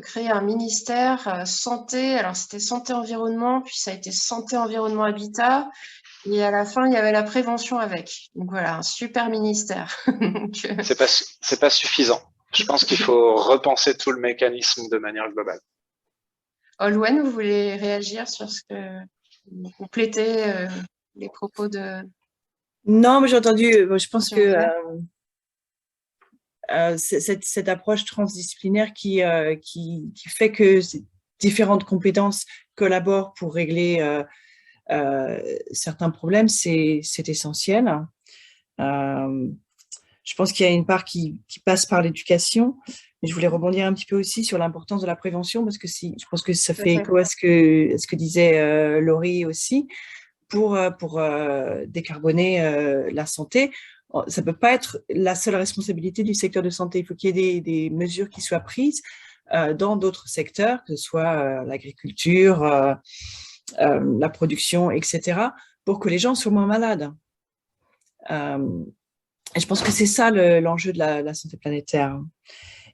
créer un ministère santé. Alors, c'était santé-environnement, puis ça a été santé-environnement-habitat. Et à la fin, il y avait la prévention avec. Donc voilà, un super ministère. C'est pas suffisant. Je pense qu'il faut repenser tout le mécanisme de manière globale. Olwen, vous voulez réagir sur ce que vous complétez les propos de... Non, mais j'ai entendu, je pense que cette approche transdisciplinaire qui fait que différentes compétences collaborent pour régler certains problèmes, c'est essentiel. Je pense qu'il y a une part qui passe par l'éducation, mais je voulais rebondir un petit peu aussi sur l'importance de la prévention, parce que je pense que ça fait écho à ce que disait Laurie aussi, pour décarboner la santé. Ça ne peut pas être la seule responsabilité du secteur de santé. Il faut qu'il y ait des mesures qui soient prises dans d'autres secteurs, que ce soit l'agriculture, la production, etc., pour que les gens soient moins malades. Et je pense que c'est ça l'enjeu de la santé planétaire.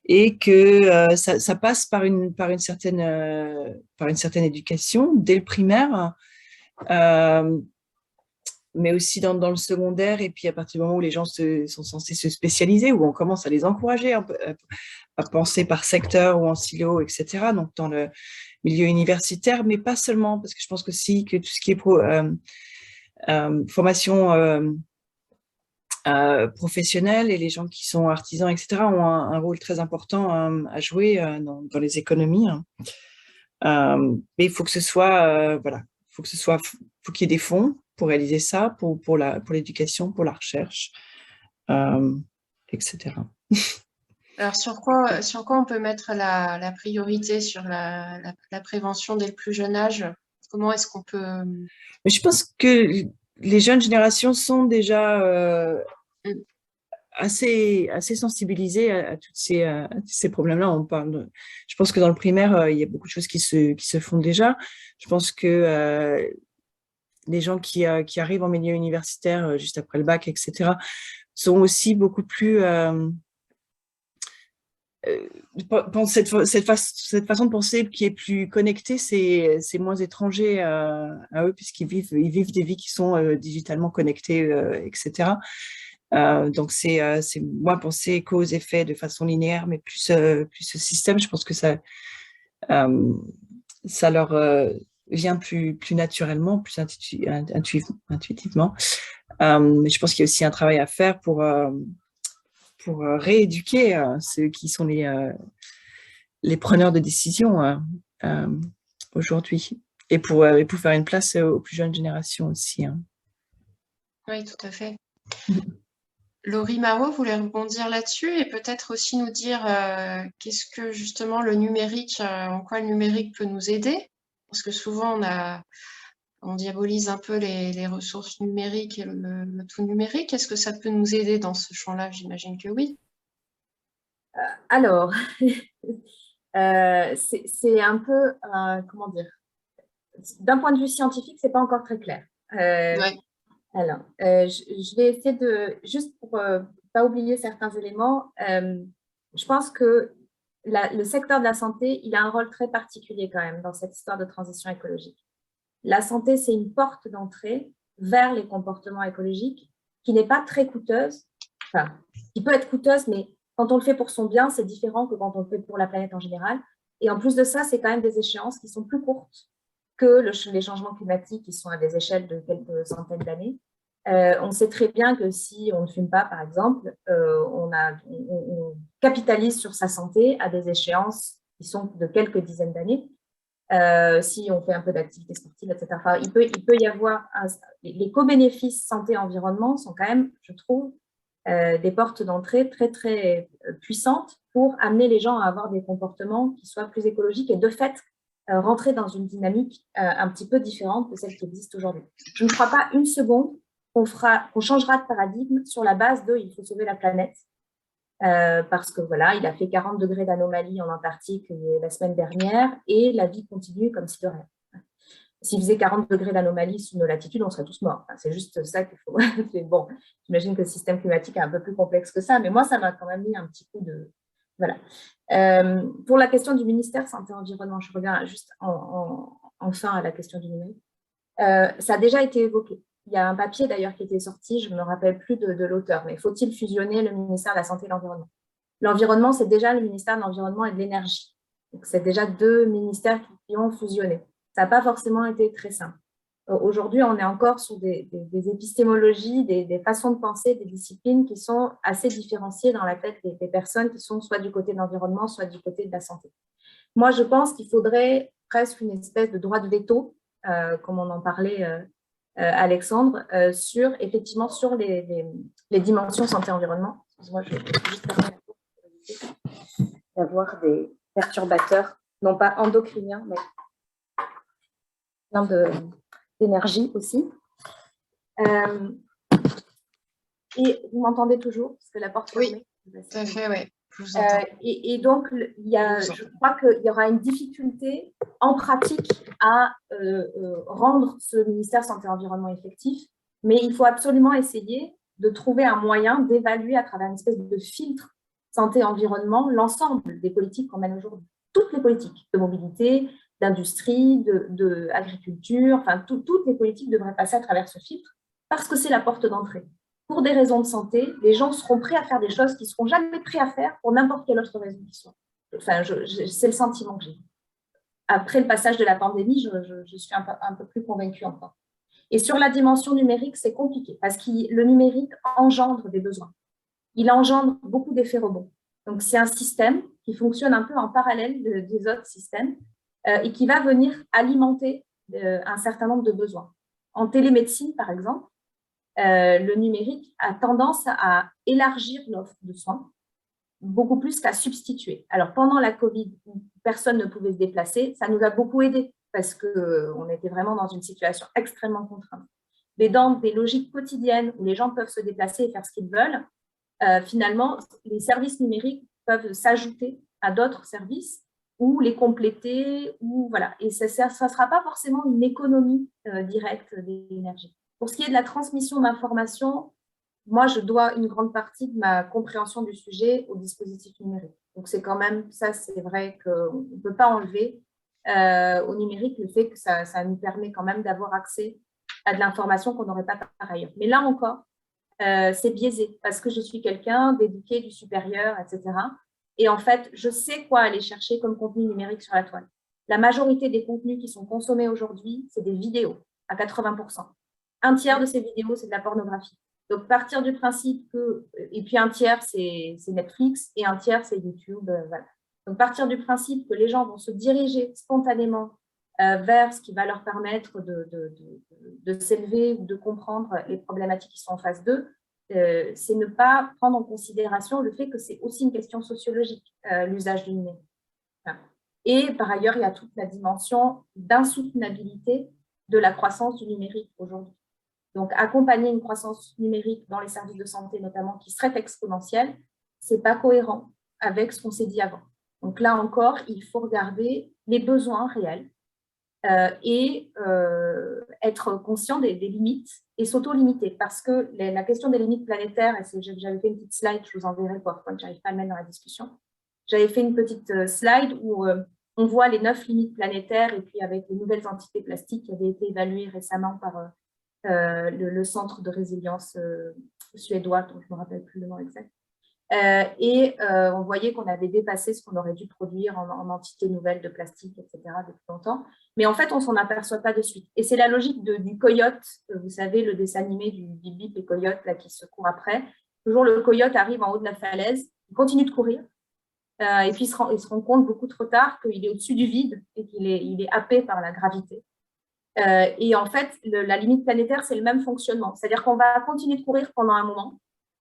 Et que ça passe par une certaine éducation dès le primaire, mais aussi dans le secondaire, et puis à partir du moment où les gens sont censés se spécialiser, où on commence à les encourager à penser par secteur ou en silo, etc., donc dans le milieu universitaire, mais pas seulement, parce que je pense aussi que tout ce qui est formation professionnelle et les gens qui sont artisans, etc., ont un rôle très important à jouer dans les économies. Mais il faut que ce soit, voilà, faut qu'il y ait des fonds pour réaliser ça, pour l'éducation, pour la recherche, etc. Alors, sur quoi on peut mettre la priorité sur la prévention dès le plus jeune âge? Comment est-ce qu'on peut... Mais je pense que les jeunes générations sont déjà assez sensibilisées à tous ces problèmes-là. Je pense que dans le primaire, il y a beaucoup de choses qui se font déjà. Je pense que les gens qui arrivent en milieu universitaire juste après le bac, etc., sont aussi beaucoup plus... cette façon de penser qui est plus connectée, c'est moins étranger à eux, puisqu'ils vivent des vies qui sont digitalement connectées, etc. Donc, c'est moins penser cause effet de façon linéaire, mais plus ce système. Je pense que ça leur vient plus naturellement, plus intuitivement. Mais je pense qu'il y a aussi un travail à faire pour rééduquer ceux qui sont les preneurs de décision aujourd'hui. Et pour faire une place aux plus jeunes générations aussi. Hein. Oui, tout à fait. Laurie Marot voulait rebondir là-dessus et peut-être aussi nous dire qu'est-ce que justement le numérique, en quoi le numérique peut nous aider. Parce que souvent, on diabolise un peu les ressources numériques et le tout numérique. Est-ce que ça peut nous aider dans ce champ-là? J'imagine que oui. Alors, c'est un peu, comment dire, d'un point de vue scientifique, c'est pas encore très clair. Ouais. Alors, je vais essayer de, juste pour pas oublier certains éléments, je pense que le secteur de la santé, il a un rôle très particulier quand même dans cette histoire de transition écologique. La santé, c'est une porte d'entrée vers les comportements écologiques qui n'est pas très coûteuse, enfin, qui peut être coûteuse, mais quand on le fait pour son bien, c'est différent que quand on le fait pour la planète en général. Et en plus de ça, c'est quand même des échéances qui sont plus courtes que les changements climatiques qui sont à des échelles de quelques centaines d'années. On sait très bien que si on ne fume pas, par exemple, on capitalise sur sa santé à des échéances qui sont de quelques dizaines d'années. Si on fait un peu d'activité sportive, etc. Enfin, il peut y avoir les co-bénéfices santé-environnement sont quand même, je trouve, des portes d'entrée très, très puissantes pour amener les gens à avoir des comportements qui soient plus écologiques et de fait, rentrer dans une dynamique un petit peu différente de celle qui existe aujourd'hui. Je ne crois pas une seconde qu'on changera de paradigme sur la base de « il faut sauver la planète ». Parce que voilà, il a fait 40 degrés d'anomalie en Antarctique la semaine dernière et la vie continue comme si de rien. S'il faisait 40 degrés d'anomalie sous nos latitudes, on serait tous morts. Enfin, c'est juste ça qu'il faut. Bon, j'imagine que le système climatique est un peu plus complexe que ça, mais moi, ça m'a quand même mis un petit coup de. Voilà. Pour la question du ministère Santé-Environnement, je reviens juste enfin à la question du numérique. Ça a déjà été évoqué. Il y a un papier d'ailleurs qui était sorti, je ne me rappelle plus de l'auteur, mais faut-il fusionner le ministère de la Santé et de l'Environnement? L'environnement, c'est déjà le ministère de l'Environnement et de l'Énergie. Donc, c'est déjà deux ministères qui ont fusionné. Ça n'a pas forcément été très simple. Aujourd'hui, on est encore sur des épistémologies, des façons de penser, des disciplines qui sont assez différenciées dans la tête des personnes qui sont soit du côté de l'environnement, soit du côté de la santé. Moi, je pense qu'il faudrait presque une espèce de droit de veto, comme on en parlait Alexandre, effectivement sur les dimensions santé-environnement. Excuse-moi, je vais juste d'avoir des perturbateurs, non pas endocriniens, mais plein d'énergie aussi. Et vous m'entendez toujours? Parce que la porte est fermée. Oui, tout à fait, oui. Et donc, je crois qu'il y aura une difficulté en pratique à rendre ce ministère santé-environnement effectif, mais il faut absolument essayer de trouver un moyen d'évaluer à travers une espèce de filtre santé-environnement l'ensemble des politiques qu'on mène aujourd'hui. Toutes les politiques de mobilité, d'industrie, d'agriculture, enfin, toutes les politiques devraient passer à travers ce filtre parce que c'est la porte d'entrée. Pour des raisons de santé, les gens seront prêts à faire des choses qu'ils ne seront jamais prêts à faire pour n'importe quelle autre raison qu'ils soient. Enfin, c'est le sentiment que j'ai. Après le passage de la pandémie, je suis un peu plus convaincue encore. Et sur la dimension numérique, c'est compliqué parce que le numérique engendre des besoins. Il engendre beaucoup d'effets rebonds. Donc, c'est un système qui fonctionne un peu en parallèle des autres systèmes et qui va venir alimenter un certain nombre de besoins. En télémédecine, par exemple, le numérique a tendance à élargir l'offre de soins, beaucoup plus qu'à substituer. Alors, pendant la Covid, personne ne pouvait se déplacer, ça nous a beaucoup aidé parce qu'on était vraiment dans une situation extrêmement contrainte. Mais dans des logiques quotidiennes où les gens peuvent se déplacer et faire ce qu'ils veulent, finalement, les services numériques peuvent s'ajouter à d'autres services ou les compléter, ou voilà. Et ça ne sera pas forcément une économie directe d'énergie. Pour ce qui est de la transmission d'informations, moi, je dois une grande partie de ma compréhension du sujet au dispositif numérique. Donc, c'est quand même, ça, c'est vrai qu'on ne peut pas enlever au numérique le fait que ça nous permet quand même d'avoir accès à de l'information qu'on n'aurait pas par ailleurs. Mais là encore, c'est biaisé parce que je suis quelqu'un d'éduqué, du supérieur, etc. Et en fait, je sais quoi aller chercher comme contenu numérique sur la toile. La majorité des contenus qui sont consommés aujourd'hui, c'est des vidéos à 80%. Un tiers de ces vidéos, c'est de la pornographie. Donc, partir du principe que… Et puis, un tiers, c'est Netflix et un tiers, c'est YouTube. Voilà. Donc, partir du principe que les gens vont se diriger spontanément vers ce qui va leur permettre de s'élever ou de comprendre les problématiques qui sont en face d'eux, c'est ne pas prendre en considération le fait que c'est aussi une question sociologique, l'usage du numérique. Et par ailleurs, il y a toute la dimension d'insoutenabilité de la croissance du numérique aujourd'hui. Donc, accompagner une croissance numérique dans les services de santé, notamment, qui serait exponentielle, ce n'est pas cohérent avec ce qu'on s'est dit avant. Donc là encore, il faut regarder les besoins réels et être conscient des limites et s'auto-limiter. Parce que la question des limites planétaires, et j'avais fait une petite slide, je vous enverrai PowerPoint, je n'arrive pas à le mettre dans la discussion. J'avais fait une petite slide où on voit les 9 limites planétaires et puis avec les nouvelles entités plastiques qui avaient été évaluées récemment par le centre de résilience suédois, dont je ne me rappelle plus le nom exact. On voyait qu'on avait dépassé ce qu'on aurait dû produire en entités nouvelles de plastique, etc. depuis longtemps. Mais en fait, on ne s'en aperçoit pas de suite. Et c'est la logique du coyote, vous savez, le dessin animé du Bip Bip et Coyote là, qui se court après. Toujours le coyote arrive en haut de la falaise, il continue de courir, et puis il se rend compte beaucoup trop tard qu'il est au-dessus du vide et qu'il est happé par la gravité. Et en fait, la limite planétaire, c'est le même fonctionnement. C'est-à-dire qu'on va continuer de courir pendant un moment,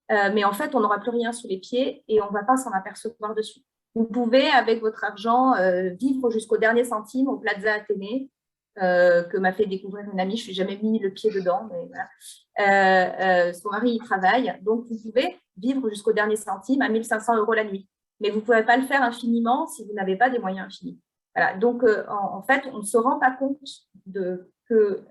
mais en fait, on n'aura plus rien sous les pieds et on ne va pas s'en apercevoir dessus. Vous pouvez, avec votre argent, vivre jusqu'au dernier centime au Plaza Athénée, que m'a fait découvrir une amie. Je ne suis jamais mis le pied dedans, mais voilà. Son mari y travaille. Donc, vous pouvez vivre jusqu'au dernier centime à 1 500 € la nuit. Mais vous ne pouvez pas le faire infiniment si vous n'avez pas des moyens infinis. Voilà. Donc, en fait, on ne se rend pas compte qu'il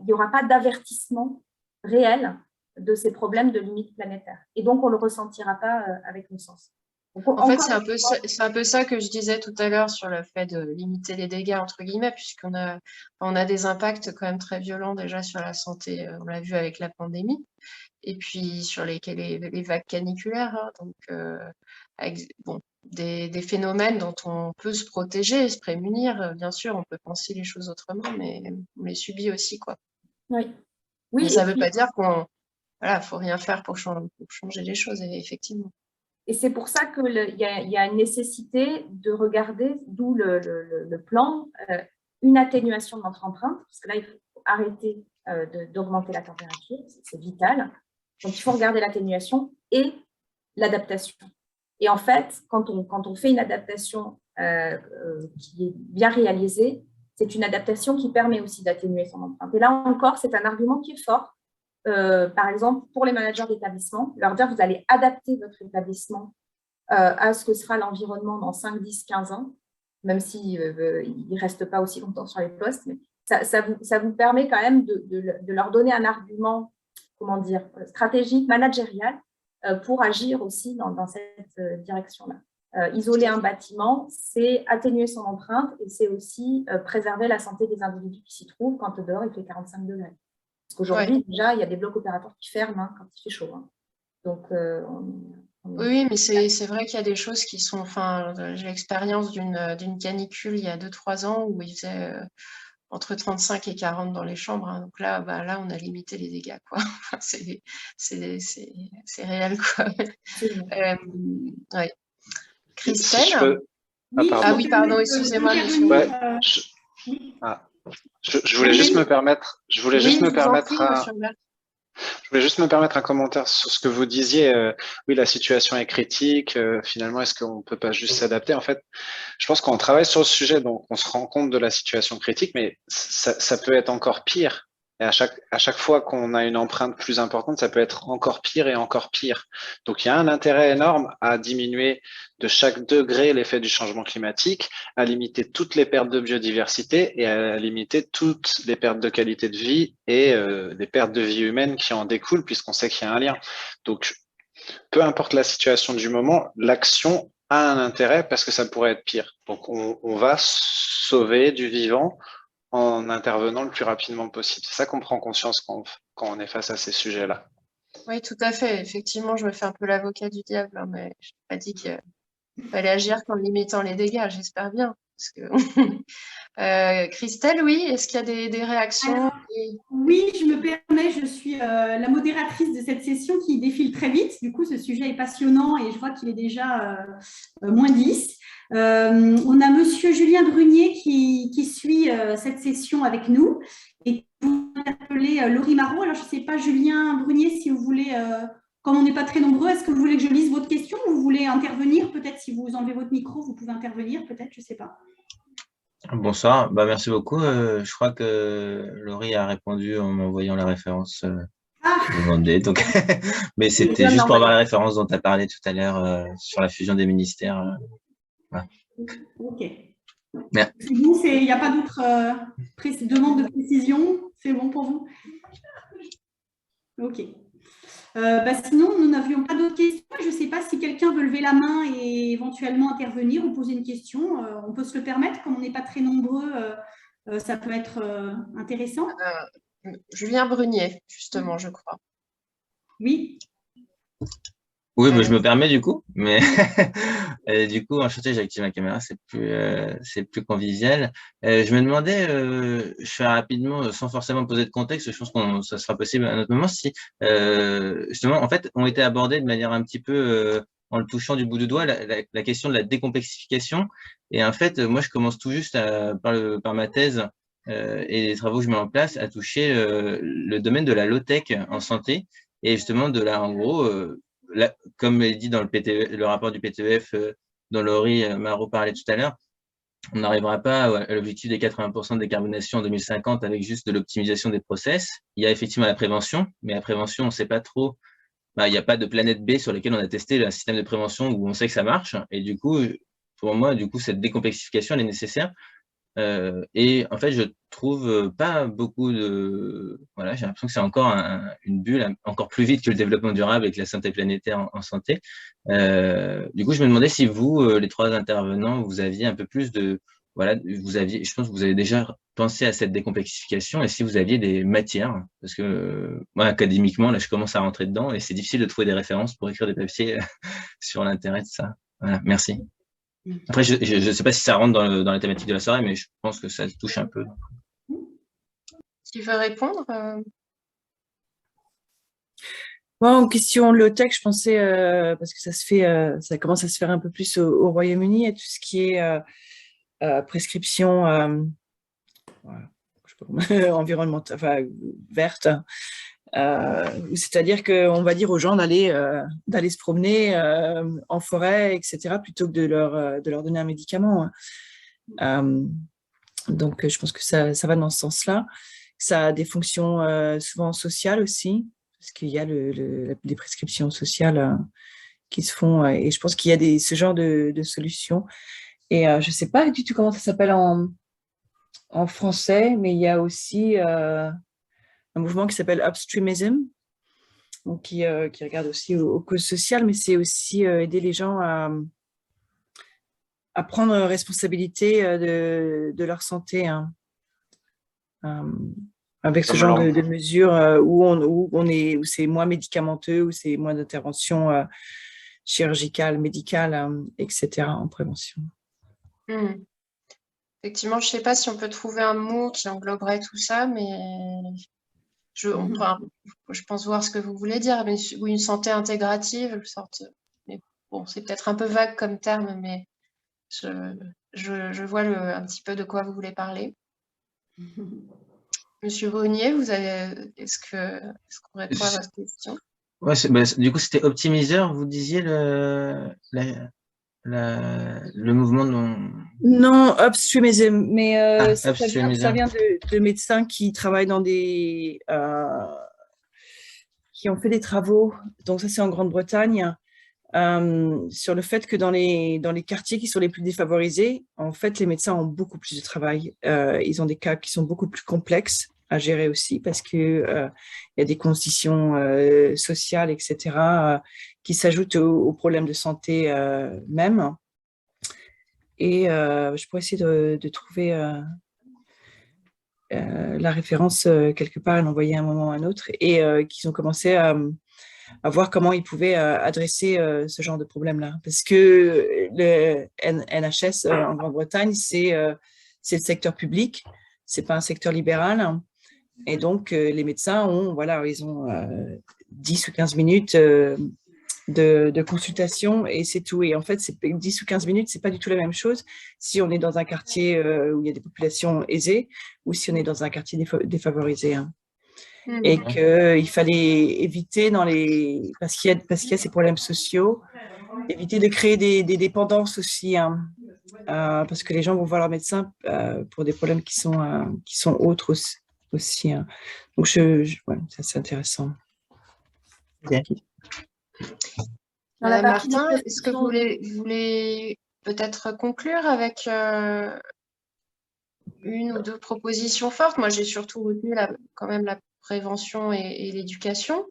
n'y aura pas d'avertissement réel de ces problèmes de limites planétaires. Et donc, on ne le ressentira pas avec nos sens. Donc, en fait, c'est un peu ça que je disais tout à l'heure sur le fait de limiter les dégâts, entre guillemets, puisqu'on a des impacts quand même très violents déjà sur la santé, on l'a vu avec la pandémie, et puis sur les vagues caniculaires, hein, donc des phénomènes dont on peut se protéger, se prémunir, bien sûr, on peut penser les choses autrement, mais on les subit aussi, quoi. Oui. Mais ça ne veut pas dire voilà, faut rien faire pour changer les choses, effectivement. Et c'est pour ça qu'il y a une nécessité de regarder, d'où le plan, une atténuation de notre empreinte, parce que là, il faut arrêter d'augmenter la température, c'est vital. Donc, il faut regarder l'atténuation et l'adaptation. Et en fait, quand on fait une adaptation qui est bien réalisée, c'est une adaptation qui permet aussi d'atténuer son empreinte. Et là encore, c'est un argument qui est fort. Par exemple, pour les managers d'établissement, leur dire vous allez adapter votre établissement à ce que sera l'environnement dans 5, 10, 15 ans, même s'il ne reste pas aussi longtemps sur les postes. Mais ça vous permet quand même de leur donner un argument, comment dire, stratégique, managérial, pour agir aussi dans cette direction-là. Isoler un bâtiment, c'est atténuer son empreinte et c'est aussi préserver la santé des individus qui s'y trouvent quand dehors il fait 45 degrés. Parce qu'aujourd'hui, déjà, il y a des blocs opératoires qui ferment quand il fait chaud. Hein. Donc, oui, mais c'est vrai qu'il y a des choses qui sont... Enfin, j'ai l'expérience d'une canicule il y a 2-3 ans où il faisait entre 35 et 40 dans les chambres. Hein. Donc là, on a limité les dégâts, quoi. C'est réel, quoi. Ouais. Christelle si je peux... oui, pardon, excusez-moi, monsieur. Ouais, je voulais juste me permettre, je voulais juste me permettre un commentaire sur ce que vous disiez. Oui, la situation est critique. Finalement, est-ce qu'on ne peut pas juste s'adapter? En fait, je pense qu'on travaille sur le sujet, donc on se rend compte de la situation critique, mais ça peut être encore pire. Et à chaque fois qu'on a une empreinte plus importante, ça peut être encore pire et encore pire. Donc, il y a un intérêt énorme à diminuer de chaque degré l'effet du changement climatique, à limiter toutes les pertes de biodiversité et à limiter toutes les pertes de qualité de vie et les pertes de vie humaine qui en découlent, puisqu'on sait qu'il y a un lien. Donc, peu importe la situation du moment, l'action a un intérêt parce que ça pourrait être pire. Donc, on va sauver du vivant en intervenant le plus rapidement possible. C'est ça qu'on prend conscience quand on est face à ces sujets-là. Oui, tout à fait. Effectivement, je me fais un peu l'avocat du diable, hein, mais je n'ai pas dit qu'il fallait agir qu'en limitant les dégâts, j'espère bien. Parce que Christelle, oui, est-ce qu'il y a des réactions? Oui, je me permets, je suis la modératrice de cette session qui défile très vite. Du coup, ce sujet est passionnant et je vois qu'il est déjà moins 10. On a Monsieur Julien Brunier qui suit cette session avec nous et vous appelez Laurie Marot. Alors, je ne sais pas, Julien Brunier, si vous voulez, comme on n'est pas très nombreux, est-ce que vous voulez que je lise votre question ou vous voulez intervenir? Peut-être si vous enlevez votre micro, vous pouvez intervenir, peut-être, je ne sais pas. Bonsoir, merci beaucoup. Je crois que Laurie a répondu en m'envoyant la référence demandée. Donc mais c'était juste pour avoir la référence dont tu as parlé tout à l'heure sur la fusion des ministères. Voilà. Ok. C'est bon, il n'y a pas d'autres demandes de précision? C'est bon pour vous? Ok. Sinon, nous n'avions pas d'autres questions. Je ne sais pas si quelqu'un veut lever la main et éventuellement intervenir ou poser une question. On peut se le permettre, comme on n'est pas très nombreux, ça peut être intéressant. Julien Brunier, justement, je crois. Oui. Oui, je me permets du coup, mais du coup, enchanté, j'active ma caméra, c'est plus convivial. Je me demandais, je fais rapidement, sans forcément poser de contexte, je pense que ça sera possible à un autre moment, si justement, en fait, ont été abordés de manière un petit peu, en le touchant du bout du doigt, la question de la décomplexification. Et en fait, moi, je commence tout juste par ma thèse et les travaux que je mets en place à toucher le domaine de la low-tech en santé. Et justement, en gros, comme est dit dans le rapport du PTEF dont Laurie Marot parlait tout à l'heure, on n'arrivera pas à l'objectif des 80% de décarbonation en 2050 avec juste de l'optimisation des process. Il y a effectivement la prévention, mais la prévention, on ne sait pas trop. Il n'y a pas de planète B sur laquelle on a testé un système de prévention où on sait que ça marche. Et du coup, pour moi, cette décomplexification, elle est nécessaire. Et en fait, je trouve pas beaucoup de... Voilà, j'ai l'impression que c'est encore une bulle, encore plus vite que le développement durable et que la santé planétaire en santé. Du coup, je me demandais si vous, les trois intervenants, vous aviez un peu plus de... Voilà, je pense que vous avez déjà pensé à cette décomplexification et si vous aviez des matières, parce que moi, académiquement, là, je commence à rentrer dedans et c'est difficile de trouver des références pour écrire des papiers sur l'intérêt de ça. Voilà, merci. Après, je ne sais pas si ça rentre dans la thématique de la soirée, mais je pense que ça touche un peu. Qui veut répondre? En question low-tech, je pensais, parce que ça commence à se faire un peu plus au Royaume-Uni, et tout ce qui est prescription environnementale, verte. C'est-à-dire qu'on va dire aux gens d'aller se promener en forêt, etc., plutôt que de leur donner un médicament. Donc, je pense que ça va dans ce sens-là. Ça a des fonctions souvent sociales aussi, parce qu'il y a des prescriptions sociales qui se font, et je pense qu'il y a ce genre de solutions. Et je ne sais pas du tout comment ça s'appelle en français, mais il y a aussi un mouvement qui s'appelle Upstreamism, donc qui regarde aussi aux causes sociales, mais c'est aussi aider les gens à prendre responsabilité de leur santé, hein. Avec ce genre de mesures où c'est moins médicamenteux, où c'est moins d'intervention chirurgicale, médicale, etc. en prévention. Effectivement, je ne sais pas si on peut trouver un mot qui engloberait tout ça, mais je pense voir ce que vous voulez dire, mais ou une santé intégrative, mais bon, c'est peut-être un peu vague comme terme, mais je vois un petit peu de quoi vous voulez parler. Monsieur Brunier, est-ce qu'on répond à votre question? Ouais, du coup, c'était optimiseur, vous disiez le mouvement dont... Non, upstreamism, mais ça vient de médecins qui travaillent dans qui ont fait des travaux, donc ça c'est en Grande-Bretagne, sur le fait que dans les quartiers qui sont les plus défavorisés, en fait, les médecins ont beaucoup plus de travail. Ils ont des cas qui sont beaucoup plus complexes à gérer aussi parce que il y a des conditions sociales, etc., qui s'ajoutent aux problèmes de santé même. Et je pourrais essayer de trouver la référence quelque part et l'envoyer à un moment ou à un autre. Et qu'ils ont commencé à voir comment ils pouvaient adresser ce genre de problème-là. Parce que le NHS en Grande-Bretagne, c'est le secteur public, c'est pas un secteur libéral. Et donc, les médecins ils ont 10 ou 15 minutes de consultation et c'est tout. Et en fait, 10 ou 15 minutes, c'est pas du tout la même chose si on est dans un quartier où il y a des populations aisées ou si on est dans un quartier défavorisé. Hein. Et qu'il fallait éviter parce qu'il y a ces problèmes sociaux, éviter de créer des dépendances aussi, hein, parce que les gens vont voir leur médecin pour des problèmes qui sont autres aussi. Hein. Donc, ouais, ça c'est intéressant. Okay. Martin, est-ce que vous voulez peut-être conclure avec une ou deux propositions fortes? Moi, j'ai surtout retenu quand même la prévention et l'éducation.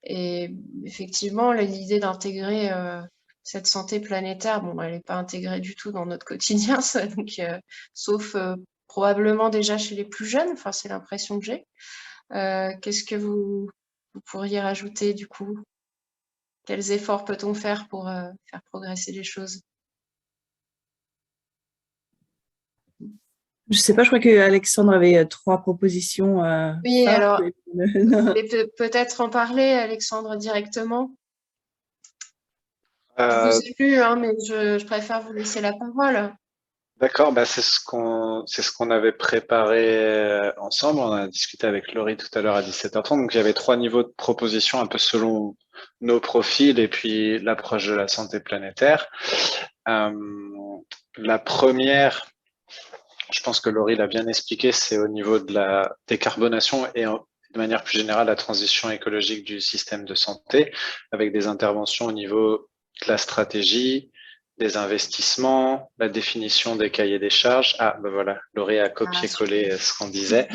Et effectivement, l'idée d'intégrer cette santé planétaire, bon, elle n'est pas intégrée du tout dans notre quotidien, ça, donc, sauf probablement déjà chez les plus jeunes, enfin, c'est l'impression que j'ai. Qu'est-ce que vous pourriez rajouter du coup? Quels efforts peut-on faire pour faire progresser les choses? Je ne sais pas, je crois que Alexandre avait 3 propositions. Oui, alors, vous voulez peut-être en parler, Alexandre, directement? Je vous ai lu, hein, mais je préfère vous laisser la parole. D'accord, c'est ce qu'on avait préparé ensemble. On a discuté avec Laurie tout à l'heure à 17h30. Donc, il y avait 3 niveaux de propositions un peu selon nos profils et puis l'approche de la santé planétaire. La première, je pense que Laurie l'a bien expliqué, c'est au niveau de la décarbonation et de manière plus générale la transition écologique du système de santé avec des interventions au niveau de la stratégie, des investissements, la définition des cahiers des charges. Voilà, Laurie a copié-collé ce qu'on disait.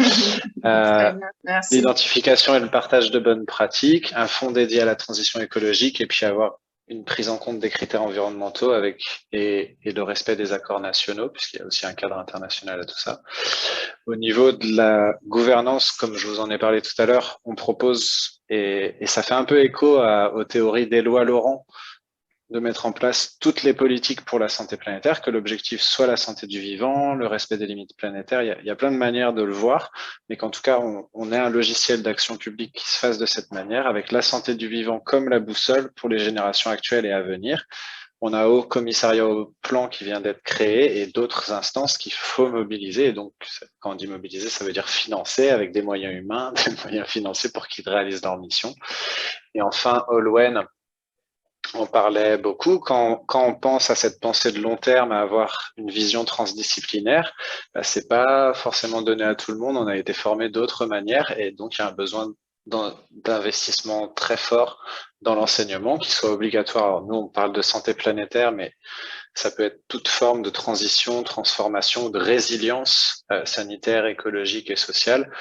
L'identification et le partage de bonnes pratiques, un fonds dédié à la transition écologique et puis avoir une prise en compte des critères environnementaux et le respect des accords nationaux, puisqu'il y a aussi un cadre international à tout ça. Au niveau de la gouvernance, comme je vous en ai parlé tout à l'heure, on propose, et ça fait un peu écho aux théories d'Éloi Laurent, de mettre en place toutes les politiques pour la santé planétaire, que l'objectif soit la santé du vivant, le respect des limites planétaires. Il y a plein de manières de le voir, mais qu'en tout cas, on ait un logiciel d'action publique qui se fasse de cette manière, avec la santé du vivant comme la boussole pour les générations actuelles et à venir. On a Haut Commissariat au Plan qui vient d'être créé et d'autres instances qu'il faut mobiliser. Et donc, quand on dit mobiliser, ça veut dire financer avec des moyens humains, des moyens financiers pour qu'ils réalisent leur mission. Et enfin, Olwen, on parlait beaucoup. Quand on pense à cette pensée de long terme, à avoir une vision transdisciplinaire, c'est pas forcément donné à tout le monde. On a été formé d'autres manières et donc il y a un besoin d'investissement très fort dans l'enseignement qui soit obligatoire. Alors, nous, on parle de santé planétaire, mais ça peut être toute forme de transition, transformation, de résilience sanitaire, écologique et sociale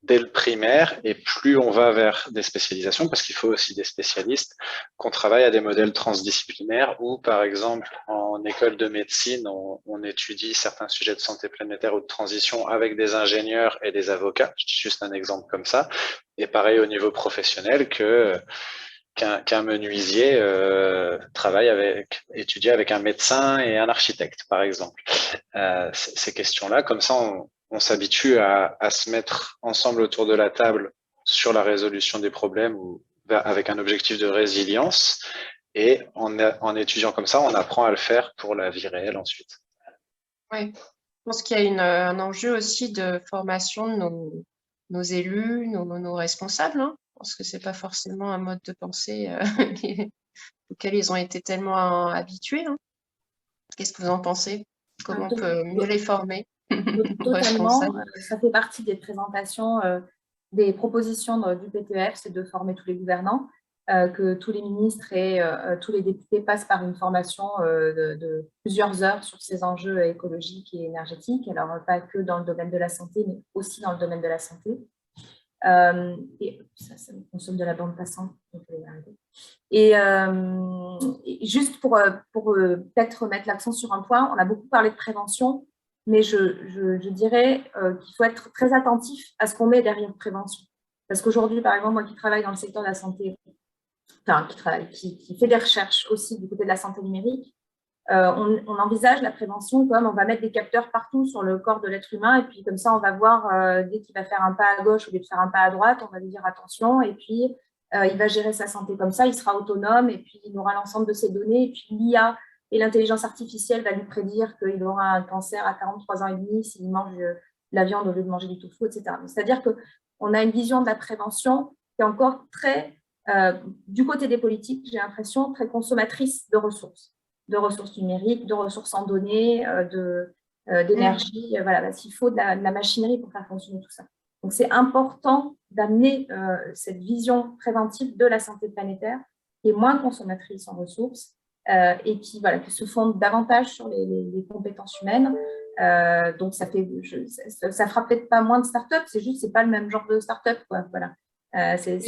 dès le primaire, et plus on va vers des spécialisations, parce qu'il faut aussi des spécialistes, qu'on travaille à des modèles transdisciplinaires où, par exemple, en école de médecine, on étudie certains sujets de santé planétaire ou de transition avec des ingénieurs et des avocats, juste un exemple comme ça, et pareil au niveau professionnel qu'un menuisier étudie avec un médecin et un architecte, par exemple. Ces questions-là, comme ça, on s'habitue à se mettre ensemble autour de la table sur la résolution des problèmes ou avec un objectif de résilience. Et en étudiant comme ça, on apprend à le faire pour la vie réelle ensuite. Oui, je pense qu'il y a un enjeu aussi de formation de nos élus, nos responsables, hein, parce que ce n'est pas forcément un mode de pensée auquel ils ont été tellement habitués. Hein. Qu'est-ce que vous en pensez? Comment on peut mieux les former? Totalement, ça fait partie des présentations, des propositions du PTF, c'est de former tous les gouvernants, que tous les ministres et tous les députés passent par une formation de plusieurs heures sur ces enjeux écologiques et énergétiques, alors pas que dans le domaine de la santé, mais aussi dans le domaine de la santé. Et ça me consomme de la bande passante. Et juste pour peut-être mettre l'accent sur un point, on a beaucoup parlé de prévention, mais je dirais qu'il faut être très attentif à ce qu'on met derrière prévention. Parce qu'aujourd'hui, par exemple, moi qui travaille dans le secteur de la santé qui fait des recherches aussi du côté de la santé numérique. On envisage la prévention comme on va mettre des capteurs partout sur le corps de l'être humain et puis comme ça, on va voir dès qu'il va faire un pas à gauche au lieu de faire un pas à droite, on va lui dire attention et puis il va gérer sa santé comme ça, il sera autonome et puis il aura l'ensemble de ses données et puis l'IA et l'intelligence artificielle va lui prédire qu'il aura un cancer à 43 ans et demi s'il mange de la viande au lieu de manger du tofu, etc. C'est-à-dire qu'on a une vision de la prévention qui est encore très, du côté des politiques, j'ai l'impression, très consommatrice de ressources numériques, de ressources en données, d'énergie. Voilà, parce qu'il faut de la machinerie pour faire fonctionner tout ça. Donc, c'est important d'amener cette vision préventive de la santé planétaire qui est moins consommatrice en ressources et qui se fonde davantage sur les compétences humaines. Donc, ça fera peut-être pas moins de start-up, c'est juste c'est pas le même genre de start-up, quoi. Voilà. C'est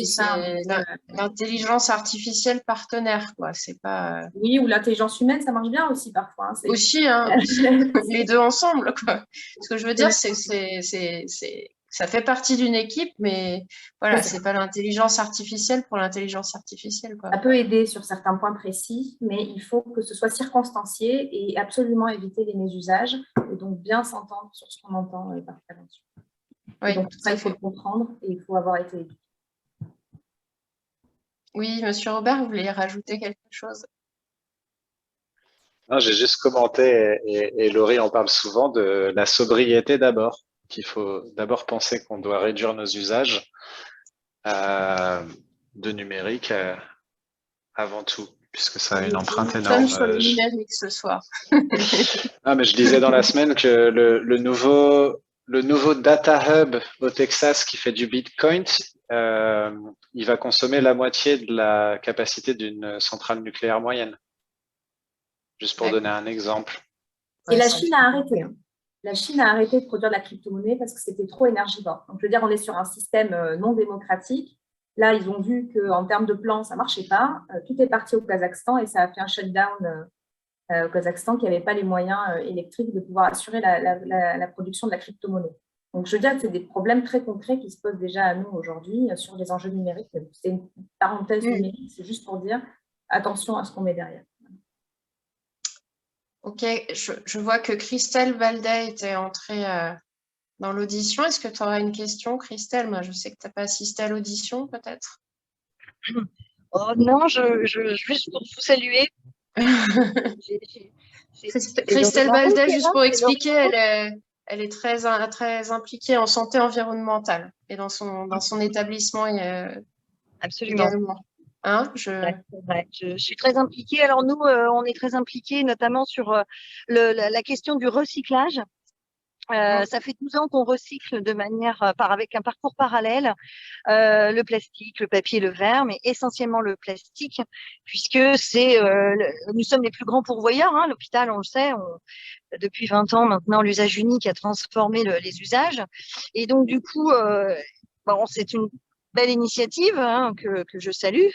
l'intelligence artificielle partenaire, quoi. C'est pas. Oui, ou l'intelligence humaine, ça marche bien aussi parfois. Hein. Aussi, hein, les deux ensemble, quoi. Ce que je veux dire, ça fait partie d'une équipe, mais voilà, c'est pas l'intelligence artificielle pour l'intelligence artificielle, quoi. Ça peut aider sur certains points précis, mais il faut que ce soit circonstancié et absolument éviter les mésusages, et donc bien s'entendre sur ce qu'on entend par prévention. Oui, donc tout ça, il faut le comprendre et il faut avoir été éduqué. Oui, Monsieur Robert, vous vouliez rajouter quelque chose? Non, j'ai juste commenté, et Laurie en parle souvent, de la sobriété d'abord, qu'il faut d'abord penser qu'on doit réduire nos usages de numérique avant tout, puisque ça a une empreinte énorme. Sur le numérique ce soir. Ah, mais je disais dans la semaine que le nouveau Data Hub au Texas qui fait du Bitcoin, il va consommer la moitié de la capacité d'une centrale nucléaire moyenne. Juste pour donner un exemple. Et la Chine a arrêté. Hein. La Chine a arrêté de produire de la crypto-monnaie parce que c'était trop énergivore. Donc, je veux dire, on est sur un système non démocratique. Là, ils ont vu qu'en termes de plan, ça ne marchait pas. Tout est parti au Kazakhstan et ça a fait un shutdown au Kazakhstan qui n'avait pas les moyens électriques de pouvoir assurer la production de la crypto-monnaie. Donc, je veux dire que c'est des problèmes très concrets qui se posent déjà à nous aujourd'hui sur les enjeux numériques. C'est une parenthèse numérique, c'est juste pour dire attention à ce qu'on met derrière. Ok, je vois que Christelle Valdet était entrée dans l'audition. Est-ce que tu auras une question, Christelle? Moi, je sais que tu n'as pas assisté à l'audition, peut-être. Oh non, juste pour vous saluer. Christelle Valdet, juste pour expliquer, elle est très impliquée en santé environnementale et dans son établissement. Absolument. Également. Hein, je suis très impliquée. Alors nous, on est très impliqués notamment sur la question du recyclage. Ça fait 12 ans qu'on recycle de manière avec un parcours parallèle le plastique, le papier, le verre, mais essentiellement le plastique, puisque nous sommes les plus grands pourvoyeurs. Hein, l'hôpital, on le sait, depuis 20 ans maintenant, l'usage unique a transformé les usages. Et donc du coup, c'est une belle initiative que je salue.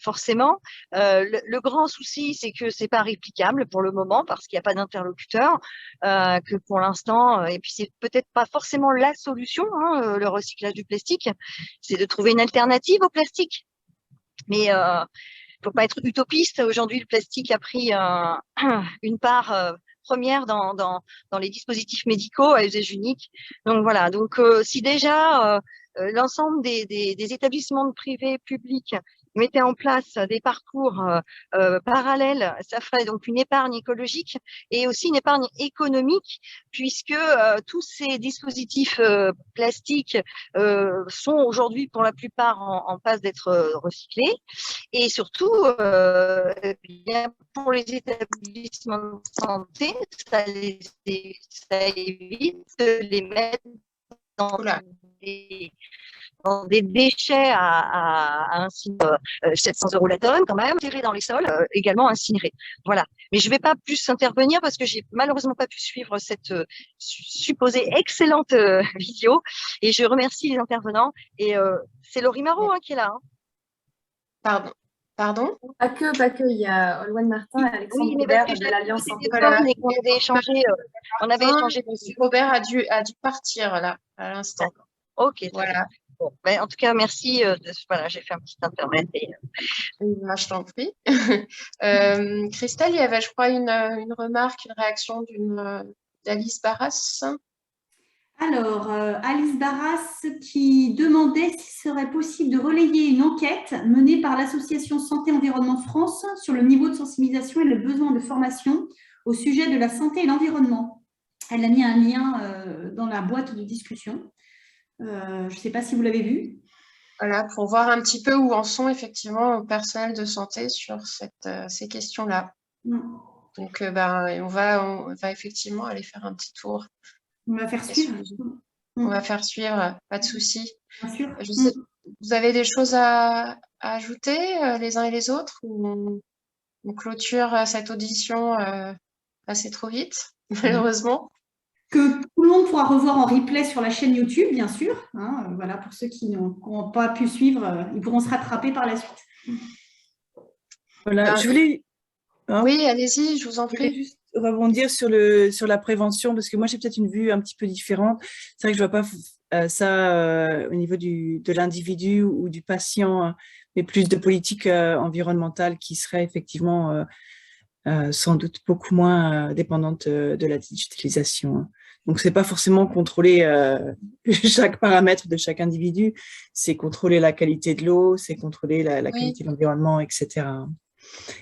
Forcément, le grand souci, c'est que c'est pas réplicable pour le moment parce qu'il n'y a pas d'interlocuteur, que pour l'instant, et puis c'est peut-être pas forcément la solution, le recyclage du plastique, c'est de trouver une alternative au plastique. Mais faut pas être utopiste. Aujourd'hui, le plastique a pris une part première dans les dispositifs médicaux à usage unique. Donc voilà. Donc si déjà l'ensemble des établissements privés publics mettaient en place des parcours parallèles, ça ferait donc une épargne écologique et aussi une épargne économique, puisque tous ces dispositifs plastiques sont aujourd'hui pour la plupart en passe d'être recyclés. Et surtout, bien pour les établissements de santé, ça évite de les mettre dans des déchets à incinérer, 700 € la tonne quand même, enterrés dans les sols, également incinérés. Voilà. Mais je ne vais pas plus intervenir parce que j'ai malheureusement pas pu suivre cette supposée excellente vidéo. Et je remercie les intervenants. Et c'est Laurie Marot qui est là. Pardon. Pas que. Il y a Olwen Martin et Alexandre Robert de l'Alliance Santé. On avait échangé. Robert a dû partir là, à l'instant. Ok. Voilà. Bon, en tout cas, merci. Voilà, j'ai fait un petit intermède. Je t'en prie. Christelle, il y avait, je crois, une remarque, une réaction d'Alice Barras. Alors, Alice Barras qui demandait s'il serait possible de relayer une enquête menée par l'association Santé Environnement France sur le niveau de sensibilisation et le besoin de formation au sujet de la santé et l'environnement. Elle a mis un lien dans la boîte de discussion. Je ne sais pas si vous l'avez vu. Voilà, pour voir un petit peu où en sont effectivement le personnel de santé sur ces questions-là. Donc, on va effectivement aller faire un petit tour. On va faire suivre. On va faire suivre, pas de souci. Bien sûr. Je sais, vous avez des choses à ajouter les uns et les autres, ou on clôture cette audition assez trop vite, malheureusement. Que tout le monde pourra revoir en replay sur la chaîne YouTube, bien sûr. Voilà, pour ceux qui n'ont pas pu suivre, ils pourront se rattraper par la suite. Voilà, je voulais... Oui, allez-y, je vous en Je voulais prie. juste rebondir sur la prévention, parce que moi, j'ai peut-être une vue un petit peu différente. C'est vrai que je ne vois pas ça au niveau de l'individu ou du patient, mais plus de politique environnementale qui serait effectivement sans doute beaucoup moins dépendante de la digitalisation. Donc, ce n'est pas forcément contrôler chaque paramètre de chaque individu, c'est contrôler la qualité de l'eau, c'est contrôler la qualité de l'environnement, etc.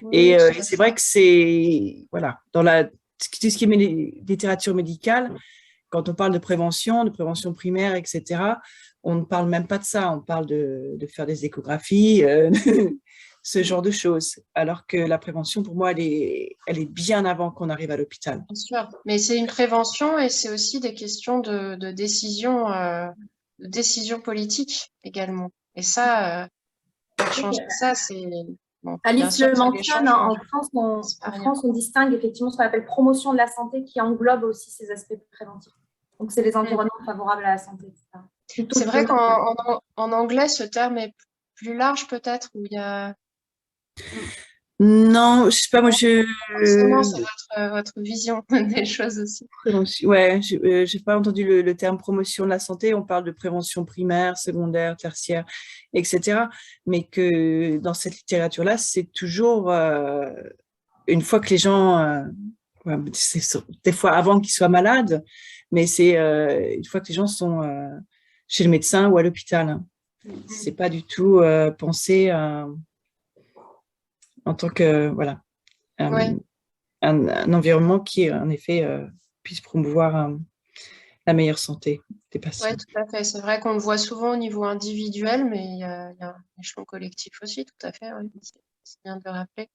Oui, Et c'est vrai que c'est, voilà, dans tout ce qui est littérature médicale, quand on parle de prévention primaire, etc., on ne parle même pas de ça, on parle de faire des échographies, ce genre de choses. Alors que la prévention, pour moi, elle est bien avant qu'on arrive à l'hôpital. Bien sûr, mais c'est une prévention et c'est aussi des questions de décision politique également. Et ça, changer ça, c'est... Bon, Alice le mentionne, en France, on distingue effectivement ce qu'on appelle promotion de la santé qui englobe aussi ces aspects préventifs. Donc, c'est les environnements favorables à la santé, etc. C'est vrai qu'en anglais, ce terme est plus large peut-être, où il y a... Non, je sais pas, moi Forcément, c'est votre vision des choses aussi. Ouais, j'ai pas entendu le terme promotion de la santé, on parle de prévention primaire, secondaire, tertiaire, etc. Mais que dans cette littérature-là, c'est toujours une fois que les gens, des fois avant qu'ils soient malades, mais c'est une fois que les gens sont chez le médecin ou à l'hôpital. C'est pas du tout pensé en tant que, voilà, un environnement qui, en effet, puisse promouvoir la meilleure santé des patients. Oui, tout à fait. C'est vrai qu'on le voit souvent au niveau individuel, mais il y a un échelon collectif aussi, tout à fait. Oui. C'est bien de le rappeler.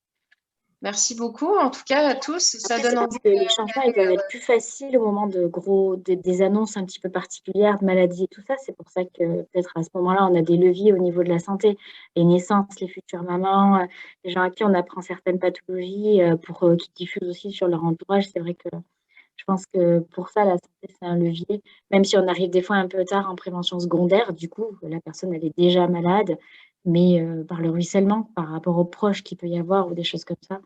Merci beaucoup, en tout cas, à tous. Ça donne envie. Les changements ils peuvent être plus faciles au moment des annonces un petit peu particulières de maladies et tout ça. C'est pour ça que peut-être à ce moment-là, on a des leviers au niveau de la santé. Les naissances, les futures mamans, les gens à qui on apprend certaines pathologies qui diffusent aussi sur leur entourage. C'est vrai que je pense que pour ça, la santé, c'est un levier. Même si on arrive des fois un peu tard en prévention secondaire, du coup, la personne, elle est déjà malade, mais par le ruissellement, par rapport aux proches qu'il peut y avoir ou des choses comme ça.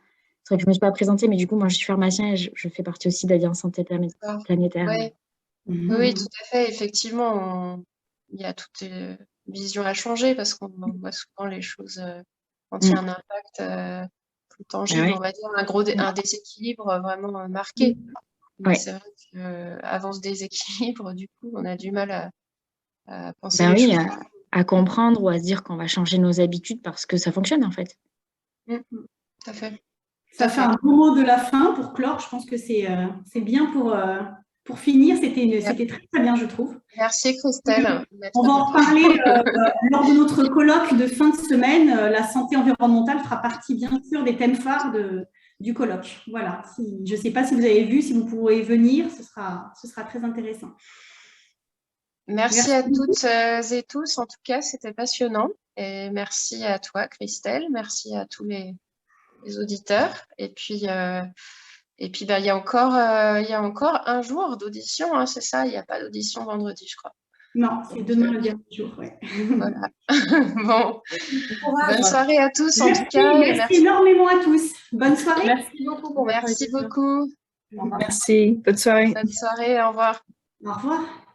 C'est vrai que je ne me suis pas présentée, mais du coup, moi, je suis pharmacien et je fais partie aussi d'Alliance Santé Planétaire. Oui. Oui, tout à fait. Effectivement, il y a toute une vision à changer parce qu'on voit souvent les choses quand il y a un impact plus tangible, on va dire, un déséquilibre vraiment marqué. Mais c'est vrai qu'avant ce déséquilibre, du coup, on a du mal à penser les choses. À comprendre ou à se dire qu'on va changer nos habitudes parce que ça fonctionne, en fait. Tout à fait. Ça fait un bon mot de la fin pour clore. Je pense que c'est bien pour finir. C'était très, très bien, je trouve. Merci, Christelle. On va en reparler lors de notre colloque de fin de semaine. La santé environnementale fera partie, bien sûr, des thèmes phares du colloque. Voilà. Je ne sais pas si vous avez vu, si vous pourrez venir, ce sera très intéressant. Merci à toutes et tous. En tout cas, c'était passionnant. Et merci à toi, Christelle. Merci à tous les auditeurs. Et puis, il y a encore un jour d'audition, hein, c'est ça? Il n'y a pas d'audition vendredi, je crois. Non, c'est demain le dernier jour. Ouais. Voilà. Bon. Bonne soirée à tous, en tout cas. Merci énormément à tous. Bonne soirée. Merci beaucoup. Merci beaucoup. Merci. Bonne soirée. Bonne soirée. Au revoir. Au revoir.